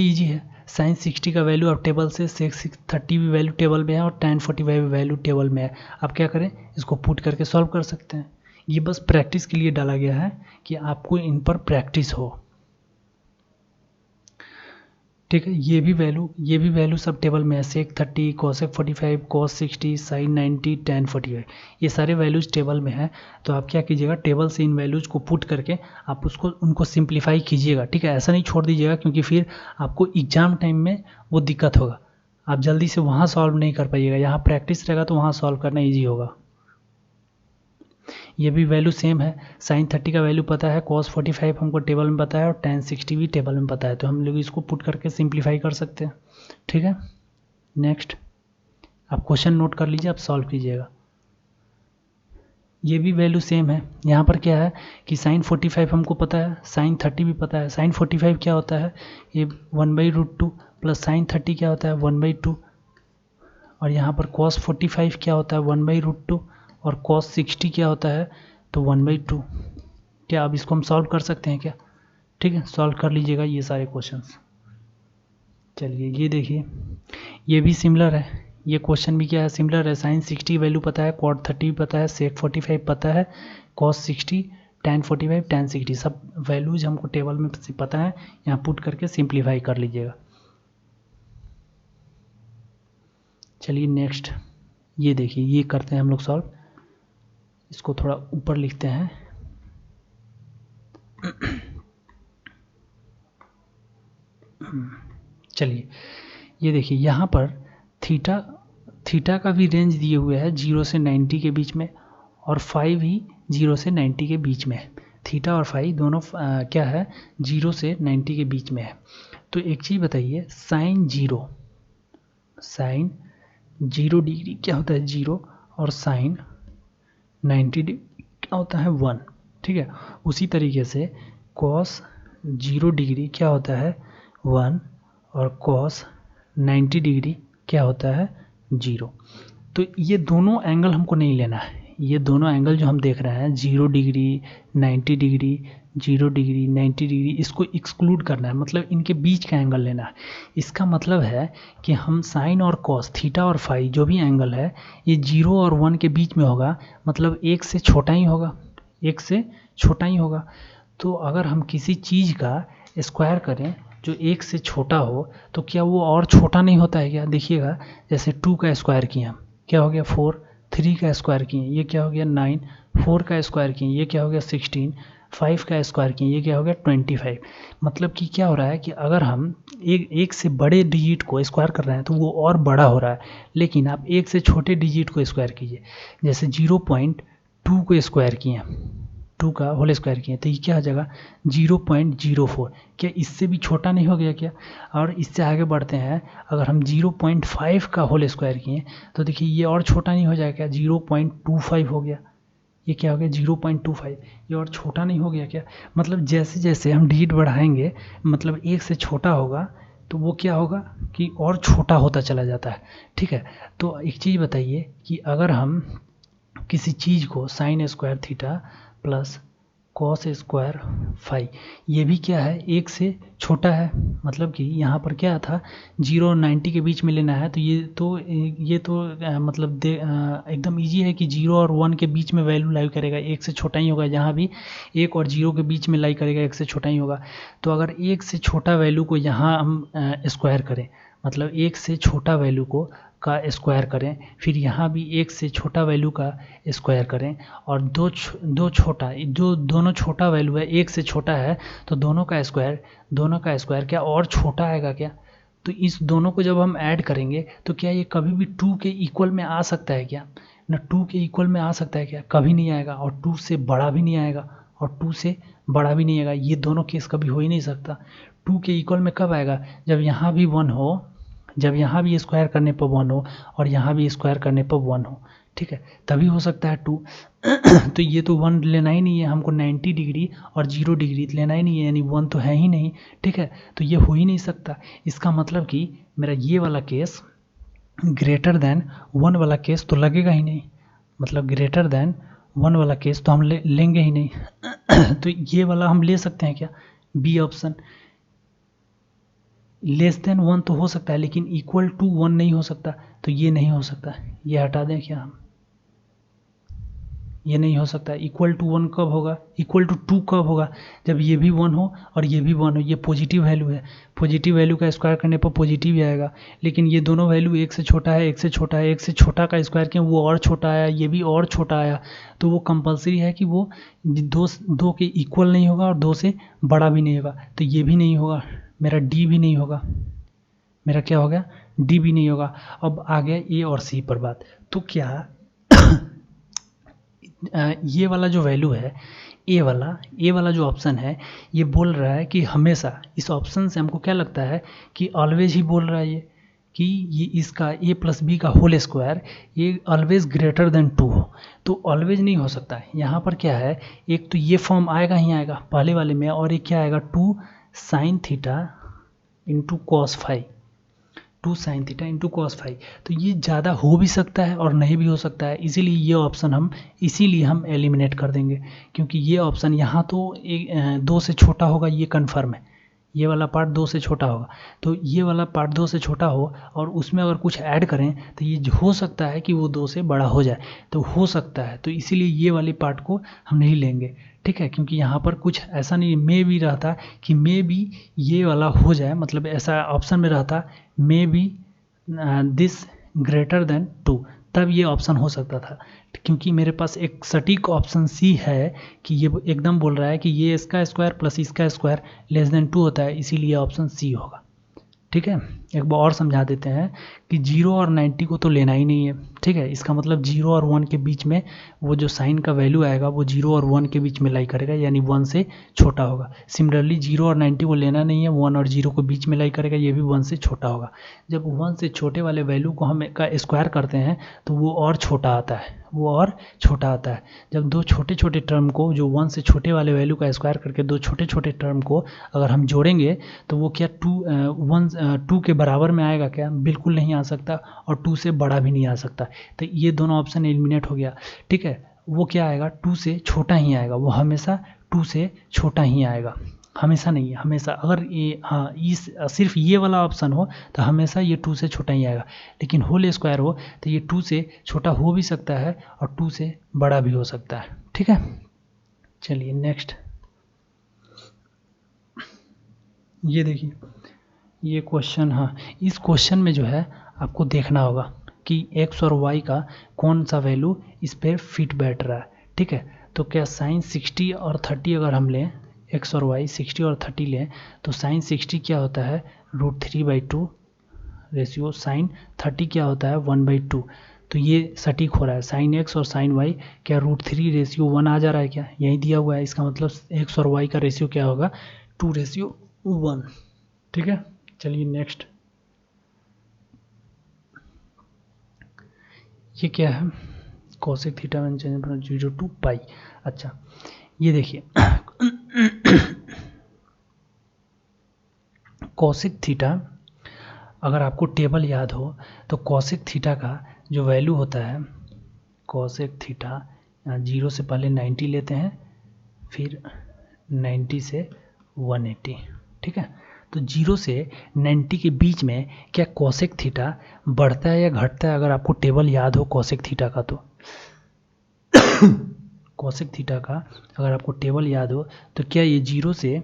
Speaker 1: इजी है, साइन 60 का वैल्यू अब टेबल से, सेक 30 भी वैल्यू टेबल में है और tan 45 भी वैल्यू टेबल में है, आप क्या करें, इसको पुट करके सॉल्व कर सकते हैं। ये बस प्रैक्टिस के लिए डाला गया है कि आपको इन पर प्रैक्टिस हो। ठीक है, ये भी वैल्यू सब टेबल में है, सेक 30, कोसेक 45, कोस 60, साइन 90, tan 45, ये सारे वैल्यूज टेबल में है। तो आप क्या कीजिएगा, टेबल से इन वैल्यूज को पुट करके आप उनको सिंप्लीफाई कीजिएगा। ठीक है, ऐसा नहीं छोड़ दीजिएगा, क्योंकि फिर आपको एग्जाम टाइम में वो दिक्कत होगा, आप जल्दी से वहाँ सॉल्व नहीं कर पाइएगा, यहाँ प्रैक्टिस रहेगा तो वहाँ सॉल्व करना ईजी होगा। ये भी वैल्यू सेम है, साइन 30 का वैल्यू पता है, कॉस 45 हमको टेबल में पता है और tan 60 भी टेबल में पता है, तो हम लोग इसको पुट करके सिंप्लीफाई कर सकते हैं। ठीक है, नेक्स्ट आप क्वेश्चन नोट कर लीजिए, आप सॉल्व कीजिएगा। ये भी वैल्यू सेम है, यहाँ पर क्या है कि साइन 45 हमको पता है, साइन 30 भी पता है। साइन 45 क्या होता है, ये 1/√2 प्लस साइन 30 क्या होता है, 1/2, और यहाँ पर कॉस 45 क्या होता है, 1/√2, और cos 60 क्या होता है, तो 1/2। क्या अब इसको हम सॉल्व कर सकते हैं क्या, ठीक है, सॉल्व कर लीजिएगा ये सारे क्वेश्चंस। चलिए ये देखिए, ये भी सिमिलर है, ये क्वेश्चन भी क्या है, सिमिलर है, साइन 60 वैल्यू पता है, cot 30 पता है, sec 45 पता है, cos 60, tan 45, tan 60 सब वैल्यूज हमको टेबल में पता है, यहाँ पुट करके सिंप्लीफाई कर लीजिएगा। चलिए नेक्स्ट, ये देखिए, ये करते हैं हम लोग सॉल्व, इसको थोड़ा ऊपर लिखते हैं। चलिए ये देखिए, यहाँ पर थीटा का भी रेंज दिए हुए है 0 से 90 के बीच में, और फाई भी 0 से 90 के बीच में है। थीटा और फाई दोनों क्या है, 0 से 90 के बीच में है। तो एक चीज़ बताइए, साइन 0 डिग्री क्या होता है, 0, और साइन 90 डिग्री क्या होता है, 1। ठीक है, उसी तरीके से कॉस 0 डिग्री क्या होता है, 1, और कॉस 90 डिग्री क्या होता है, 0। तो ये दोनों एंगल हमको नहीं लेना है, ये दोनों एंगल जो हम देख रहे हैं 0 डिग्री 90 डिग्री 0 डिग्री 90 डिग्री, इसको एक्सक्लूड करना है, मतलब इनके बीच का एंगल लेना है। इसका मतलब है कि हम साइन और कॉस, थीटा और फाई जो भी एंगल है ये 0 और 1 के बीच में होगा, मतलब 1 से छोटा ही होगा, 1 से छोटा ही होगा। तो अगर हम किसी चीज़ का स्क्वायर करें जो 1 से छोटा हो, तो क्या वो और छोटा नहीं होता है क्या, देखिएगा, जैसे 2 का स्क्वायर किए हम, क्या हो गया 4, 3 का स्क्वायर किए ये क्या हो गया 9, 4 का स्क्वायर किए ये क्या हो गया 16, 5 का स्क्वायर किए, ये क्या हो गया 25। मतलब कि क्या हो रहा है कि अगर हम एक से बड़े डिजिट को स्क्वायर कर रहे हैं तो वो और बड़ा हो रहा है, लेकिन आप एक से छोटे डिजिट को स्क्वायर कीजिए, जैसे 0.2 को स्क्वायर किए, 2 का होल स्क्वायर किए, तो ये क्या हो जाएगा 0.04। क्या इससे भी छोटा नहीं हो गया क्या? और इससे आगे बढ़ते हैं, अगर हम 0.5 का होल स्क्वायर किए तो देखिए ये और छोटा नहीं हो जाएगा क्या, 0.25 हो गया। ये क्या हो गया 0.25, ये और छोटा नहीं हो गया क्या? मतलब जैसे जैसे हम डिजिट बढ़ाएंगे, मतलब एक से छोटा होगा तो वो क्या होगा कि और छोटा होता चला जाता है। ठीक है, तो एक चीज़ बताइए कि अगर हम किसी चीज़ को sine square theta plus cos square phi, ये भी क्या है एक से छोटा है, मतलब कि यहाँ पर क्या था 0 और 90 के बीच में लेना है, तो ये तो मतलब एकदम इजी है कि 0 और 1 के बीच में वैल्यू लाई करेगा, एक से छोटा ही होगा, जहाँ भी 1 और 0 के बीच में लाई करेगा एक से छोटा ही होगा। तो अगर एक से छोटा वैल्यू को यहाँ हम स्क्वायर करें, मतलब एक से छोटा वैल्यू को का स्क्वायर करें, फिर यहाँ भी एक से छोटा वैल्यू का स्क्वायर करें, और दो छोटा जो दोनों छोटा वैल्यू है एक से छोटा है, तो दोनों का स्क्वायर क्या और छोटा आएगा क्या? तो इस दोनों को जब हम ऐड करेंगे तो क्या ये कभी भी 2 के इक्वल में आ सकता है क्या? ना 2 के इक्वल में आ सकता है क्या? कभी नहीं आएगा, और 2 से बड़ा भी नहीं आएगा, और 2 से बड़ा भी नहीं आएगा, ये दोनों केस कभी हो ही नहीं सकता। 2 के इक्वल में कब आएगा? जब यहाँ भी 1 हो, जब यहाँ भी स्क्वायर करने पर 1 हो और यहाँ भी स्क्वायर करने पर 1 हो, ठीक है, तभी हो सकता है 2। तो ये तो 1 लेना ही नहीं है हमको, 90 डिग्री और 0 डिग्री लेना ही नहीं है, यानी 1 तो है ही नहीं। ठीक है, तो ये हो ही नहीं सकता। इसका मतलब कि मेरा ये वाला केस ग्रेटर देन 1 वाला केस तो लगेगा ही नहीं, मतलब ग्रेटर देन 1 वाला केस तो हम लेंगे ही नहीं। तो ये वाला हम ले सकते हैं क्या, बी ऑप्शन। लेस देन 1 तो हो सकता है, लेकिन इक्वल टू 1 नहीं हो सकता, तो ये नहीं हो सकता, ये हटा दें क्या हम, ये नहीं हो सकता। इक्वल टू 1 कब होगा, इक्वल टू 2 कब होगा, जब ये भी 1 हो और ये भी 1 हो, ये पॉजिटिव वैल्यू है, पॉजिटिव वैल्यू का स्क्वायर करने पर पॉजिटिव ही आएगा। लेकिन ये दोनों वैल्यू एक से छोटा है, एक से छोटा है, एक से छोटा का स्क्वायर किया वो और छोटा आया, ये भी और छोटा आया, तो वो कंपलसरी है कि वो दो के इक्वल नहीं होगा और 2 से बड़ा भी नहीं होगा, तो ये भी नहीं होगा, मेरा डी भी नहीं होगा, मेरा क्या हो गया डी भी नहीं होगा। अब आ गया ए और सी पर बात, तो क्या ये वाला जो वैल्यू है, ए वाला जो ऑप्शन है, ये बोल रहा है कि हमेशा, इस ऑप्शन से हमको क्या लगता है कि ऑलवेज ही बोल रहा है ये कि ये इसका ए प्लस बी का होल स्क्वायर ये ऑलवेज ग्रेटर देन 2 हो, तो ऑलवेज नहीं हो सकता है। यहाँ पर क्या है, एक तो ये फॉर्म आएगा ही आएगा पहले वाले में, और एक क्या आएगा 2 sine theta into cos phi, 2 sine theta into cos phi, तो ये ज़्यादा हो भी सकता है और नहीं भी हो सकता है, इसीलिए ये ऑप्शन हम एलिमिनेट कर देंगे, क्योंकि ये ऑप्शन यहाँ तो 2 से छोटा होगा, ये कन्फर्म है, ये वाला पार्ट 2 से छोटा होगा, तो ये वाला पार्ट 2 से छोटा हो और उसमें अगर कुछ ऐड करें तो ये हो सकता है कि वो 2 से बड़ा हो जाए, तो हो सकता है, तो इसीलिए ये वाली पार्ट को हम नहीं लेंगे। ठीक है, क्योंकि यहाँ पर कुछ ऐसा नहीं मे भी रहता कि मे भी ये वाला हो जाए, मतलब ऐसा ऑप्शन में रहता may be this greater than 2, तब ये ऑप्शन हो सकता था, क्योंकि मेरे पास एक सटीक ऑप्शन सी है कि ये एकदम बोल रहा है कि ये इसका स्क्वायर प्लस इसका स्क्वायर लेस देन 2 होता है, इसीलिए ऑप्शन सी होगा। ठीक है, एक बार और समझा देते हैं कि 0 और 90 को तो लेना ही नहीं है। ठीक है, इसका मतलब 0 और 1 के बीच में वो जो साइन का वैल्यू आएगा वो 0 और 1 के बीच में लाई करेगा, यानी 1 से छोटा होगा। सिमिलरली 0 और 90 को लेना नहीं है, 1 और 0 को बीच में लाई करेगा, ये भी 1 से छोटा होगा। जब 1 से छोटे वाले वैल्यू को हम का स्क्वायर करते हैं तो वो और छोटा आता है, वो और छोटा आता है। जब दो छोटे छोटे टर्म को, जो 1 से छोटे वाले वैल्यू का स्क्वायर करके दो छोटे छोटे टर्म को अगर हम जोड़ेंगे तो वो क्या 2 के बराबर में आएगा क्या? बिल्कुल नहीं आ सकता, और 2 से बड़ा भी नहीं आ सकता, तो ये दोनों ऑप्शन एलिमिनेट हो गया। ठीक है, वो क्या आएगा 2 से छोटा ही आएगा, वो हमेशा 2 से छोटा ही आएगा, हमेशा नहीं है, हमेशा। अगर ये हाँ इस सिर्फ ये वाला ऑप्शन हो तो हमेशा ये 2 से छोटा ही आएगा, लेकिन होल स्क्वायर हो तो ये 2 से छोटा हो भी सकता है और 2 से बड़ा भी हो सकता है। ठीक है, चलिए नेक्स्ट, ये देखिए ये क्वेश्चन, हाँ इस क्वेश्चन में जो है आपको देखना होगा कि x और y का कौन सा वैल्यू इस पर फिट बैठ रहा है। ठीक है, तो क्या साइन 60 और 30 अगर हम लें, एक्स और वाई 60 और 30 लें, तो साइन 60 क्या होता है √3/2 रेशियो, साइन 30 क्या होता है 1/2। तो ये सटीक हो रहा है, साइन एक्स और साइन वाई क्या √3/1 आ जा रहा है क्या, यही दिया हुआ है। इसका मतलब एक्स और वाई का रेशियो क्या होगा 2/1। ठीक है, चलिए नेक्स्ट। ये क्या है cosec theta one change 0 to पाई। अच्छा ये देखिए कोसेक थीटा, अगर आपको टेबल याद हो तो कोसेक थीटा का जो वैल्यू होता है, कोसेक थीटा 0 से पहले 90 लेते हैं, फिर 90 से 180। ठीक है, तो 0 से 90 के बीच में क्या कोसेक थीटा बढ़ता है या घटता है, अगर आपको टेबल याद हो कोसेक थीटा का, तो कोसेक थीटा का अगर आपको टेबल याद हो तो क्या ये 0 से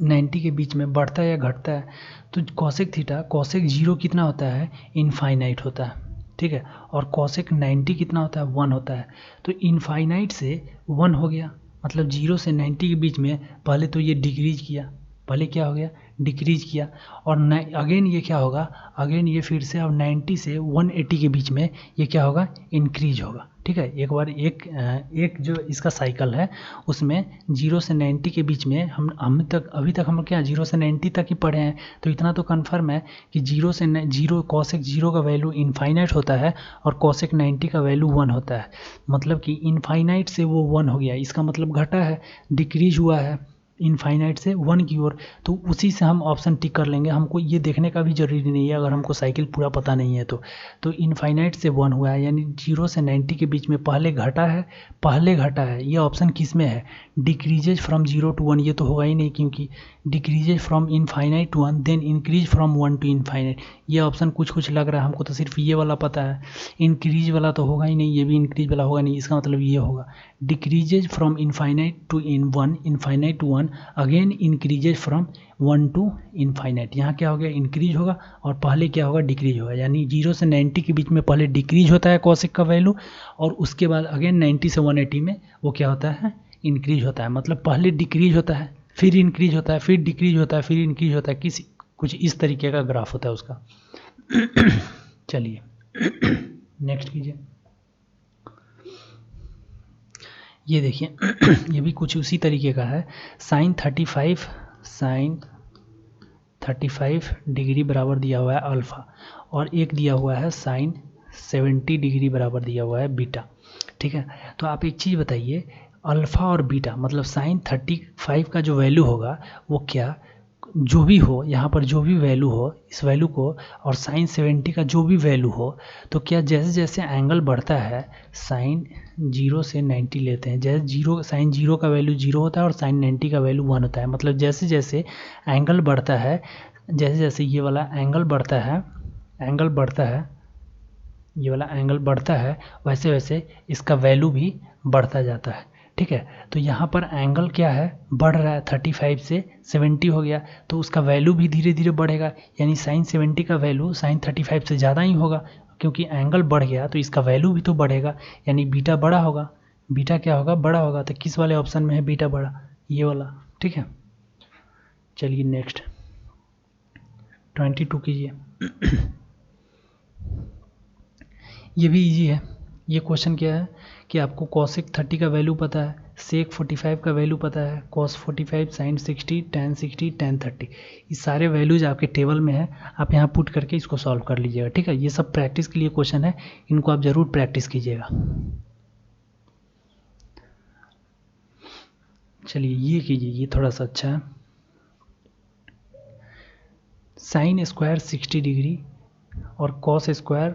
Speaker 1: 90 के बीच में बढ़ता है या घटता है। तो कोसेक थीटा, कोसेक 0 कितना होता है इनफाइनाइट होता है। ठीक है, और कोसेक 90 कितना होता है 1 होता है। तो इनफाइनाइट से 1 हो गया, मतलब 0 से 90 के बीच में पहले तो ये डिक्रीज किया, पहले क्या हो गया डिक्रीज किया, और अगेन ये क्या होगा, अगेन ये फिर से अब 90 से 180 के बीच में ये क्या होगा इंक्रीज होगा। ठीक है, एक बार एक जो इसका साइकिल है उसमें 0 से 90 के बीच में हम तक अभी तक हम क्या 0 से 90 तक ही पढ़े हैं, तो इतना तो कन्फर्म है कि 0 से 0 कोसेक 0 का वैल्यू इनफाइनाइट होता है और कोसेक 90 का वैल्यू 1 होता है। मतलब कि इनफाइनाइट से वो 1 हो गया, इसका मतलब घटा है, डिक्रीज हुआ है इनफाइनाइट से 1 की ओर। तो उसी से हम ऑप्शन टिक कर लेंगे, हमको ये देखने का भी जरूरी नहीं है अगर हमको साइकिल पूरा पता नहीं है तो इनफाइनाइट से 1 हुआ है, यानी 0 से 90 के बीच में पहले घटा है, पहले घटा है। ये ऑप्शन किस में है, डिक्रीजेज फ्रॉम 0 to 1, ये तो होगा ही नहीं, क्योंकि decreases from infinite to 1 then increase from 1 to infinite. ये ऑप्शन कुछ कुछ लग रहा है हमको, तो सिर्फ ये वाला पता है, इंक्रीज वाला तो होगा ही नहीं, ये भी इंक्रीज वाला होगा नहीं, इसका मतलब ये होगा decreases from infinite to 1, infinite to 1, again increases from 1 to infinite. यहाँ क्या हो गया इंक्रीज होगा और पहले क्या होगा डिक्रीज होगा, यानी 0 से 90 के बीच में पहले डिक्रीज होता है कोसेक का वैल्यू, और उसके बाद अगेन 90 से 180 में वो क्या होता है इंक्रीज होता है। मतलब पहले डिक्रीज होता है, फिर इंक्रीज होता है, फिर डिक्रीज होता है, फिर इंक्रीज होता है, किसी कुछ इस तरीके का ग्राफ होता है उसका। चलिए नेक्स्ट कीजिए। ये देखिए ये भी कुछ उसी तरीके का है, साइन 35 डिग्री बराबर दिया हुआ है अल्फ़ा, और एक दिया हुआ है साइन 70 डिग्री बराबर दिया हुआ है बीटा। ठीक है, तो आप एक चीज़ बताइए, अल्फ़ा और बीटा मतलब साइन 35 का जो वैल्यू होगा वो क्या, जो भी हो यहाँ पर जो भी वैल्यू हो इस वैल्यू को, और साइन 70 का जो भी वैल्यू हो, तो क्या जैसे जैसे एंगल बढ़ता है, साइन 0 से 90 लेते हैं, जैसे साइन 0 का वैल्यू 0 होता है और साइन 90 का वैल्यू 1 होता है। मतलब जैसे जैसे एंगल बढ़ता है, जैसे जैसे ये वाला एंगल बढ़ता है, ये वाला एंगल बढ़ता है, वैसे वैसे इसका वैल्यू भी बढ़ता जाता है। ठीक है, तो यहाँ पर एंगल क्या है बढ़ रहा है, 35 से 70 हो गया, तो उसका वैल्यू भी धीरे धीरे बढ़ेगा, यानी साइन 70 का वैल्यू साइन 35 से ज़्यादा ही होगा, क्योंकि एंगल बढ़ गया तो इसका वैल्यू भी तो बढ़ेगा, यानी बीटा बड़ा होगा। बीटा क्या होगा बड़ा होगा, तो किस वाले ऑप्शन में है बीटा बड़ा, ये वाला। ठीक है, चलिए नेक्स्ट 22 कीजिए। ये भी इजी है। ये क्वेश्चन क्या है कि आपको कोसेक 30 का वैल्यू पता है, सेक 45 का वैल्यू पता है, कॉस 45, साइन 60, टेन 60, टेन 30, ये सारे वैल्यूज आपके टेबल में है, आप यहाँ पुट करके इसको सॉल्व कर लीजिएगा। ठीक है, ये सब प्रैक्टिस के लिए क्वेश्चन है, इनको आप ज़रूर प्रैक्टिस कीजिएगा। चलिए ये कीजिए, ये थोड़ा सा अच्छा है। साइन स्क्वायर 60 डिग्री और कॉस स्क्वायर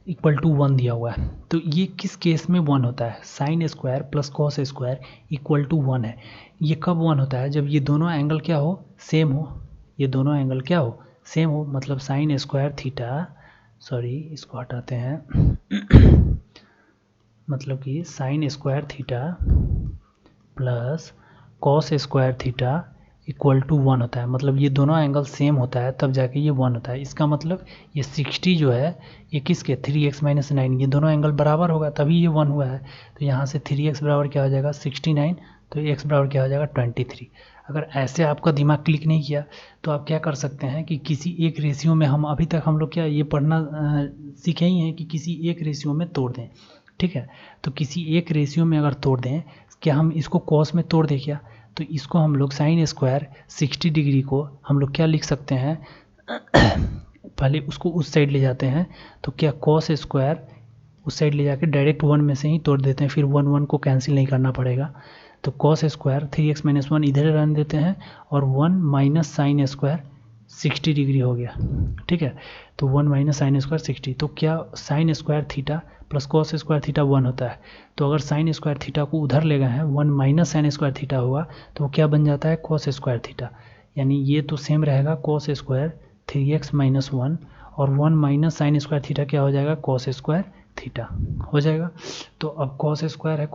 Speaker 1: इक्वल टू 1 दिया हुआ है, तो ये किस केस में 1 होता है, sine square plus cos square equal to 1 है। ये कब 1 होता है, जब ये दोनों एंगल क्या हो सेम हो, ये दोनों एंगल क्या हो सेम हो, मतलब साइन स्क्वायर थीटा, सॉरी इसको हटाते हैं मतलब कि sine square theta plus cos square theta equal to 1 होता है, मतलब ये दोनों एंगल सेम होता है तब जाके ये 1 होता है। इसका मतलब ये 60 जो है ये किसके 3x माइनस 9, ये दोनों एंगल बराबर होगा तभी ये 1 हुआ है। तो यहाँ से 3x बराबर क्या हो जाएगा 69, तो x बराबर क्या हो जाएगा 23। अगर ऐसे आपका दिमाग क्लिक नहीं किया तो आप क्या कर सकते हैं कि किसी एक रेशियो में, हम अभी तक हम लोग क्या ये पढ़ना सीखे ही हैं कि किसी एक रेशियो में तोड़ दें, ठीक है। तो किसी एक रेशियो में अगर तोड़ दें, क्या हम इसको कॉस में तोड़ दें क्या, तो इसको हम लोग साइन स्क्वायर 60 डिग्री को हम लोग क्या लिख सकते हैं पहले उसको उस साइड ले जाते हैं, तो क्या कॉस स्क्वायर उस साइड ले जाके डायरेक्ट 1 में से ही तोड़ देते हैं, फिर 1 को कैंसिल नहीं करना पड़ेगा। तो कॉस स्क्वायर 3x माइनस 1 इधर रहने देते हैं और 1 माइनस साइन स्क्वायर 60 डिग्री हो गया, ठीक है। तो 1 माइनस साइन स्क्वायर 60, तो क्या sign square theta plus cos square theta 1 होता है। तो अगर साइन स्क्वायर थीटा को उधर ले गए हैं 1 माइनस साइन स्क्वायर थीटा हुआ तो वो क्या बन जाता है कॉस स्क्वायर थीटा, यानी ये तो सेम रहेगा कॉस स्क्वायर 3x माइनस 1 और 1 माइनस साइन स्क्वायर थीटा क्या हो जाएगा कॉस स्क्वायर थीटा हो जाएगा। तो अब कॉस स्क्वायर है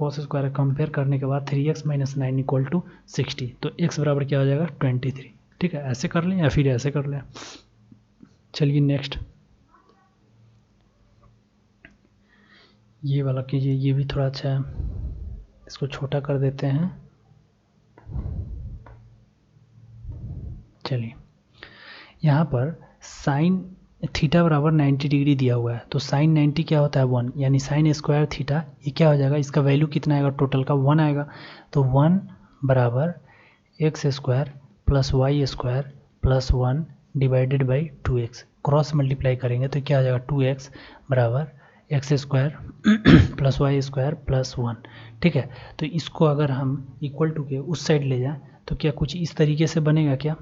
Speaker 1: कंपेयर करने के बाद 3x माइनस 9 इक्वल टू 60, तो x बराबर क्या हो जाएगा 23, ठीक है। ऐसे कर लें या फिर ऐसे कर लें। चलिए नेक्स्ट ये वाला कीजिए, ये भी थोड़ा अच्छा है, इसको छोटा कर देते हैं। चलिए यहाँ पर साइन थीटा बराबर 90 डिग्री दिया हुआ है, तो साइन 90 क्या होता है 1, यानी साइन स्क्वायर थीटा ये क्या हो जाएगा, इसका वैल्यू कितना आएगा टोटल का 1 आएगा। तो 1 बराबर X square plus Y square plus 1 divided by 2x, cross multiply करेंगे तो क्या आ जाएगा 2x बराबर X square plus Y square plus 1, ठीक है। तो इसको अगर हम इक्वल टू के उस साइड ले जाएं तो क्या कुछ इस तरीके से बनेगा, क्या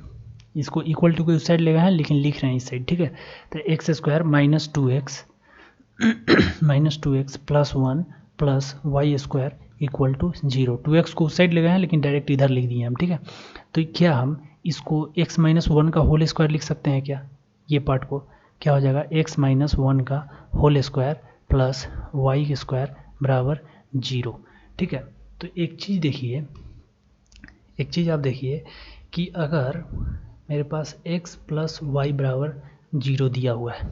Speaker 1: इसको इक्वल टू के उस साइड ले गए हैं लेकिन लिख रहे हैं इस साइड, ठीक है। तो X square minus 2x plus 1 plus Y square equal to 0, 2x को उस साइड ले गए हैं लेकिन डायरेक्ट इधर लिख दिए हम, ठीक है। तो क्या हम इसको x माइनस 1 का होल स्क्वायर लिख सकते हैं क्या, ये पार्ट को क्या हो जाएगा x माइनस 1 का whole square plus Y square बराबर 0, ठीक है। तो एक चीज़ आप देखिए कि अगर मेरे पास x प्लस वाई बराबर 0 दिया हुआ है,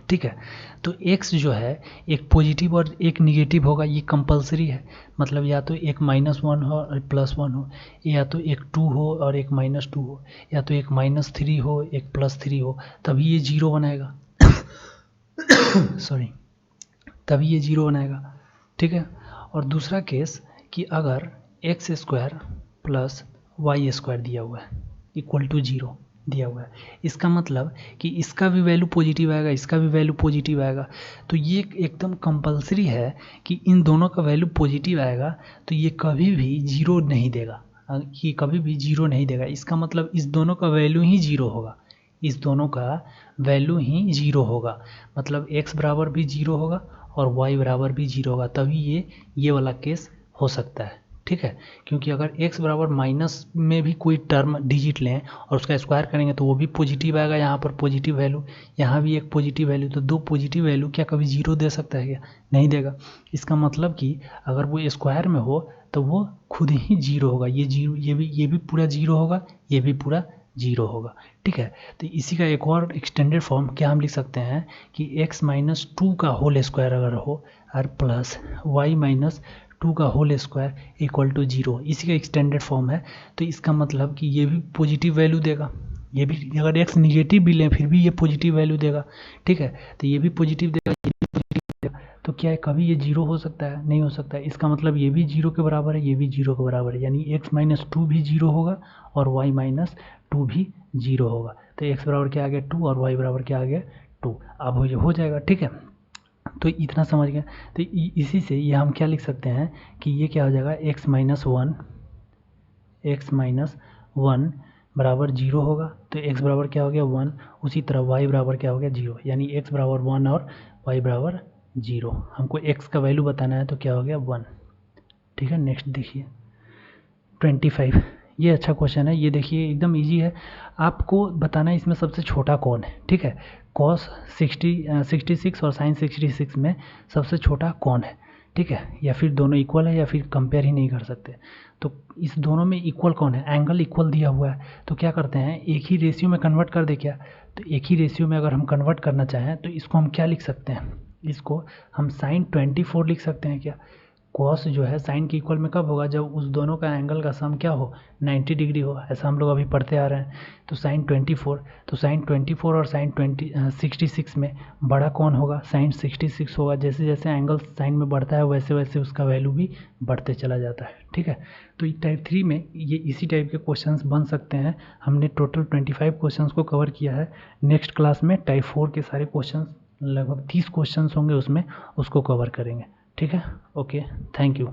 Speaker 1: ठीक है, तो x जो है एक पॉजिटिव और एक निगेटिव होगा, ये कंपलसरी है। मतलब या तो एक -1 हो और +1 हो, या तो एक 2 हो और एक -2 हो, या तो एक -3 हो एक +3 हो, तभी ये 0 बनाएगा सॉरी, तभी ये 0 बनाएगा, ठीक है। और दूसरा केस कि अगर X square plus Y square दिया हुआ है इक्वल टू 0 दिया हुआ है, इसका मतलब कि इसका भी वैल्यू पॉजिटिव आएगा, इसका भी वैल्यू पॉजिटिव आएगा। तो ये एकदम कंपलसरी है कि इन दोनों का वैल्यू पॉजिटिव आएगा, तो ये कभी भी 0 नहीं देगा, ये कभी भी 0 नहीं देगा। इसका मतलब इस दोनों का वैल्यू ही 0 होगा, इस दोनों का वैल्यू ही 0 होगा, मतलब x बराबर भी 0 होगा और y बराबर भी 0 होगा, तभी ये वाला केस हो सकता है, ठीक है। क्योंकि अगर x बराबर माइनस में भी कोई टर्म डिजिट लें और उसका स्क्वायर करेंगे तो वो भी पॉजिटिव आएगा, यहाँ पर पॉजिटिव वैल्यू, यहाँ भी एक पॉजिटिव वैल्यू, तो दो पॉजिटिव वैल्यू क्या कभी 0 दे सकता है क्या, नहीं देगा। इसका मतलब कि अगर वो स्क्वायर में हो तो वो खुद ही 0 होगा, ये भी पूरा 0 होगा, ये भी पूरा 0 होगा, ठीक है। तो इसी का एक और एक्सटेंडेड फॉर्म क्या हम लिख सकते हैं कि x माइनस 2 का होल स्क्वायर अगर हो और प्लस y माइनस 2 का होल स्क्वायर इक्वल टू 0, इसी का एक्सटेंडेड फॉर्म है। तो इसका मतलब कि ये भी पॉजिटिव वैल्यू देगा, ये भी अगर x निगेटिव भी लें फिर भी ये पॉजिटिव वैल्यू देगा, ठीक है। तो ये भी पॉजिटिव देगा, ये भी पॉजिटिव देगा, तो क्या है कभी ये 0 हो सकता है, नहीं हो सकता है। इसका मतलब ये भी 0 के बराबर है, ये भी 0 के बराबर है, यानी x माइनस 2 भी 0 होगा और y माइनस 2 भी 0 होगा। तो x बराबर क्या आ गया 2 और y बराबर क्या आ गया 2, अब हो जाएगा, ठीक है। तो इतना समझ गए। तो इसी से ये हम क्या लिख सकते हैं कि ये क्या हो जाएगा x माइनस 1 बराबर 0 होगा, तो x बराबर क्या हो गया 1, उसी तरह y बराबर क्या हो गया 0, यानी x बराबर 1 और y बराबर 0। हमको x का वैल्यू बताना है तो क्या हो गया 1, ठीक है। नेक्स्ट देखिए 25, ये अच्छा क्वेश्चन है, ये देखिए एकदम इजी है। आपको बताना है इसमें सबसे छोटा कौन है, ठीक है। कॉस 66 और साइन 66 में सबसे छोटा कौन है, ठीक है, या फिर दोनों इक्वल है या फिर कंपेयर ही नहीं कर सकते। तो इस दोनों में इक्वल कौन है, एंगल इक्वल दिया हुआ है, तो क्या करते हैं एक ही रेशियो में कन्वर्ट कर दे क्या। तो एक ही रेशियो में अगर हम कन्वर्ट करना चाहें तो इसको हम क्या लिख सकते हैं, इसको हम साइन 24 लिख सकते हैं क्या। कॉस जो है साइन के इक्वल में कब होगा, जब उस दोनों का एंगल का सम क्या हो 90 डिग्री हो, ऐसा हम लोग अभी पढ़ते आ रहे हैं। तो साइन 24, तो साइन 24 और साइन 66 में बड़ा कौन होगा, साइन 66 होगा। जैसे जैसे एंगल साइन में बढ़ता है वैसे वैसे उसका वैल्यू भी बढ़ते चला जाता है। ठीक है, तो टाइप 3 में ये इसी टाइप के क्वेश्चंस बन सकते हैं। हमने टोटल 25 क्वेश्चंस को कवर किया है। नेक्स्ट क्लास में टाइप 4 के सारे क्वेश्चंस, लगभग 30 क्वेश्चंस होंगे उसमें, उसको कवर करेंगे। ठीक है, ओके, थैंक यू।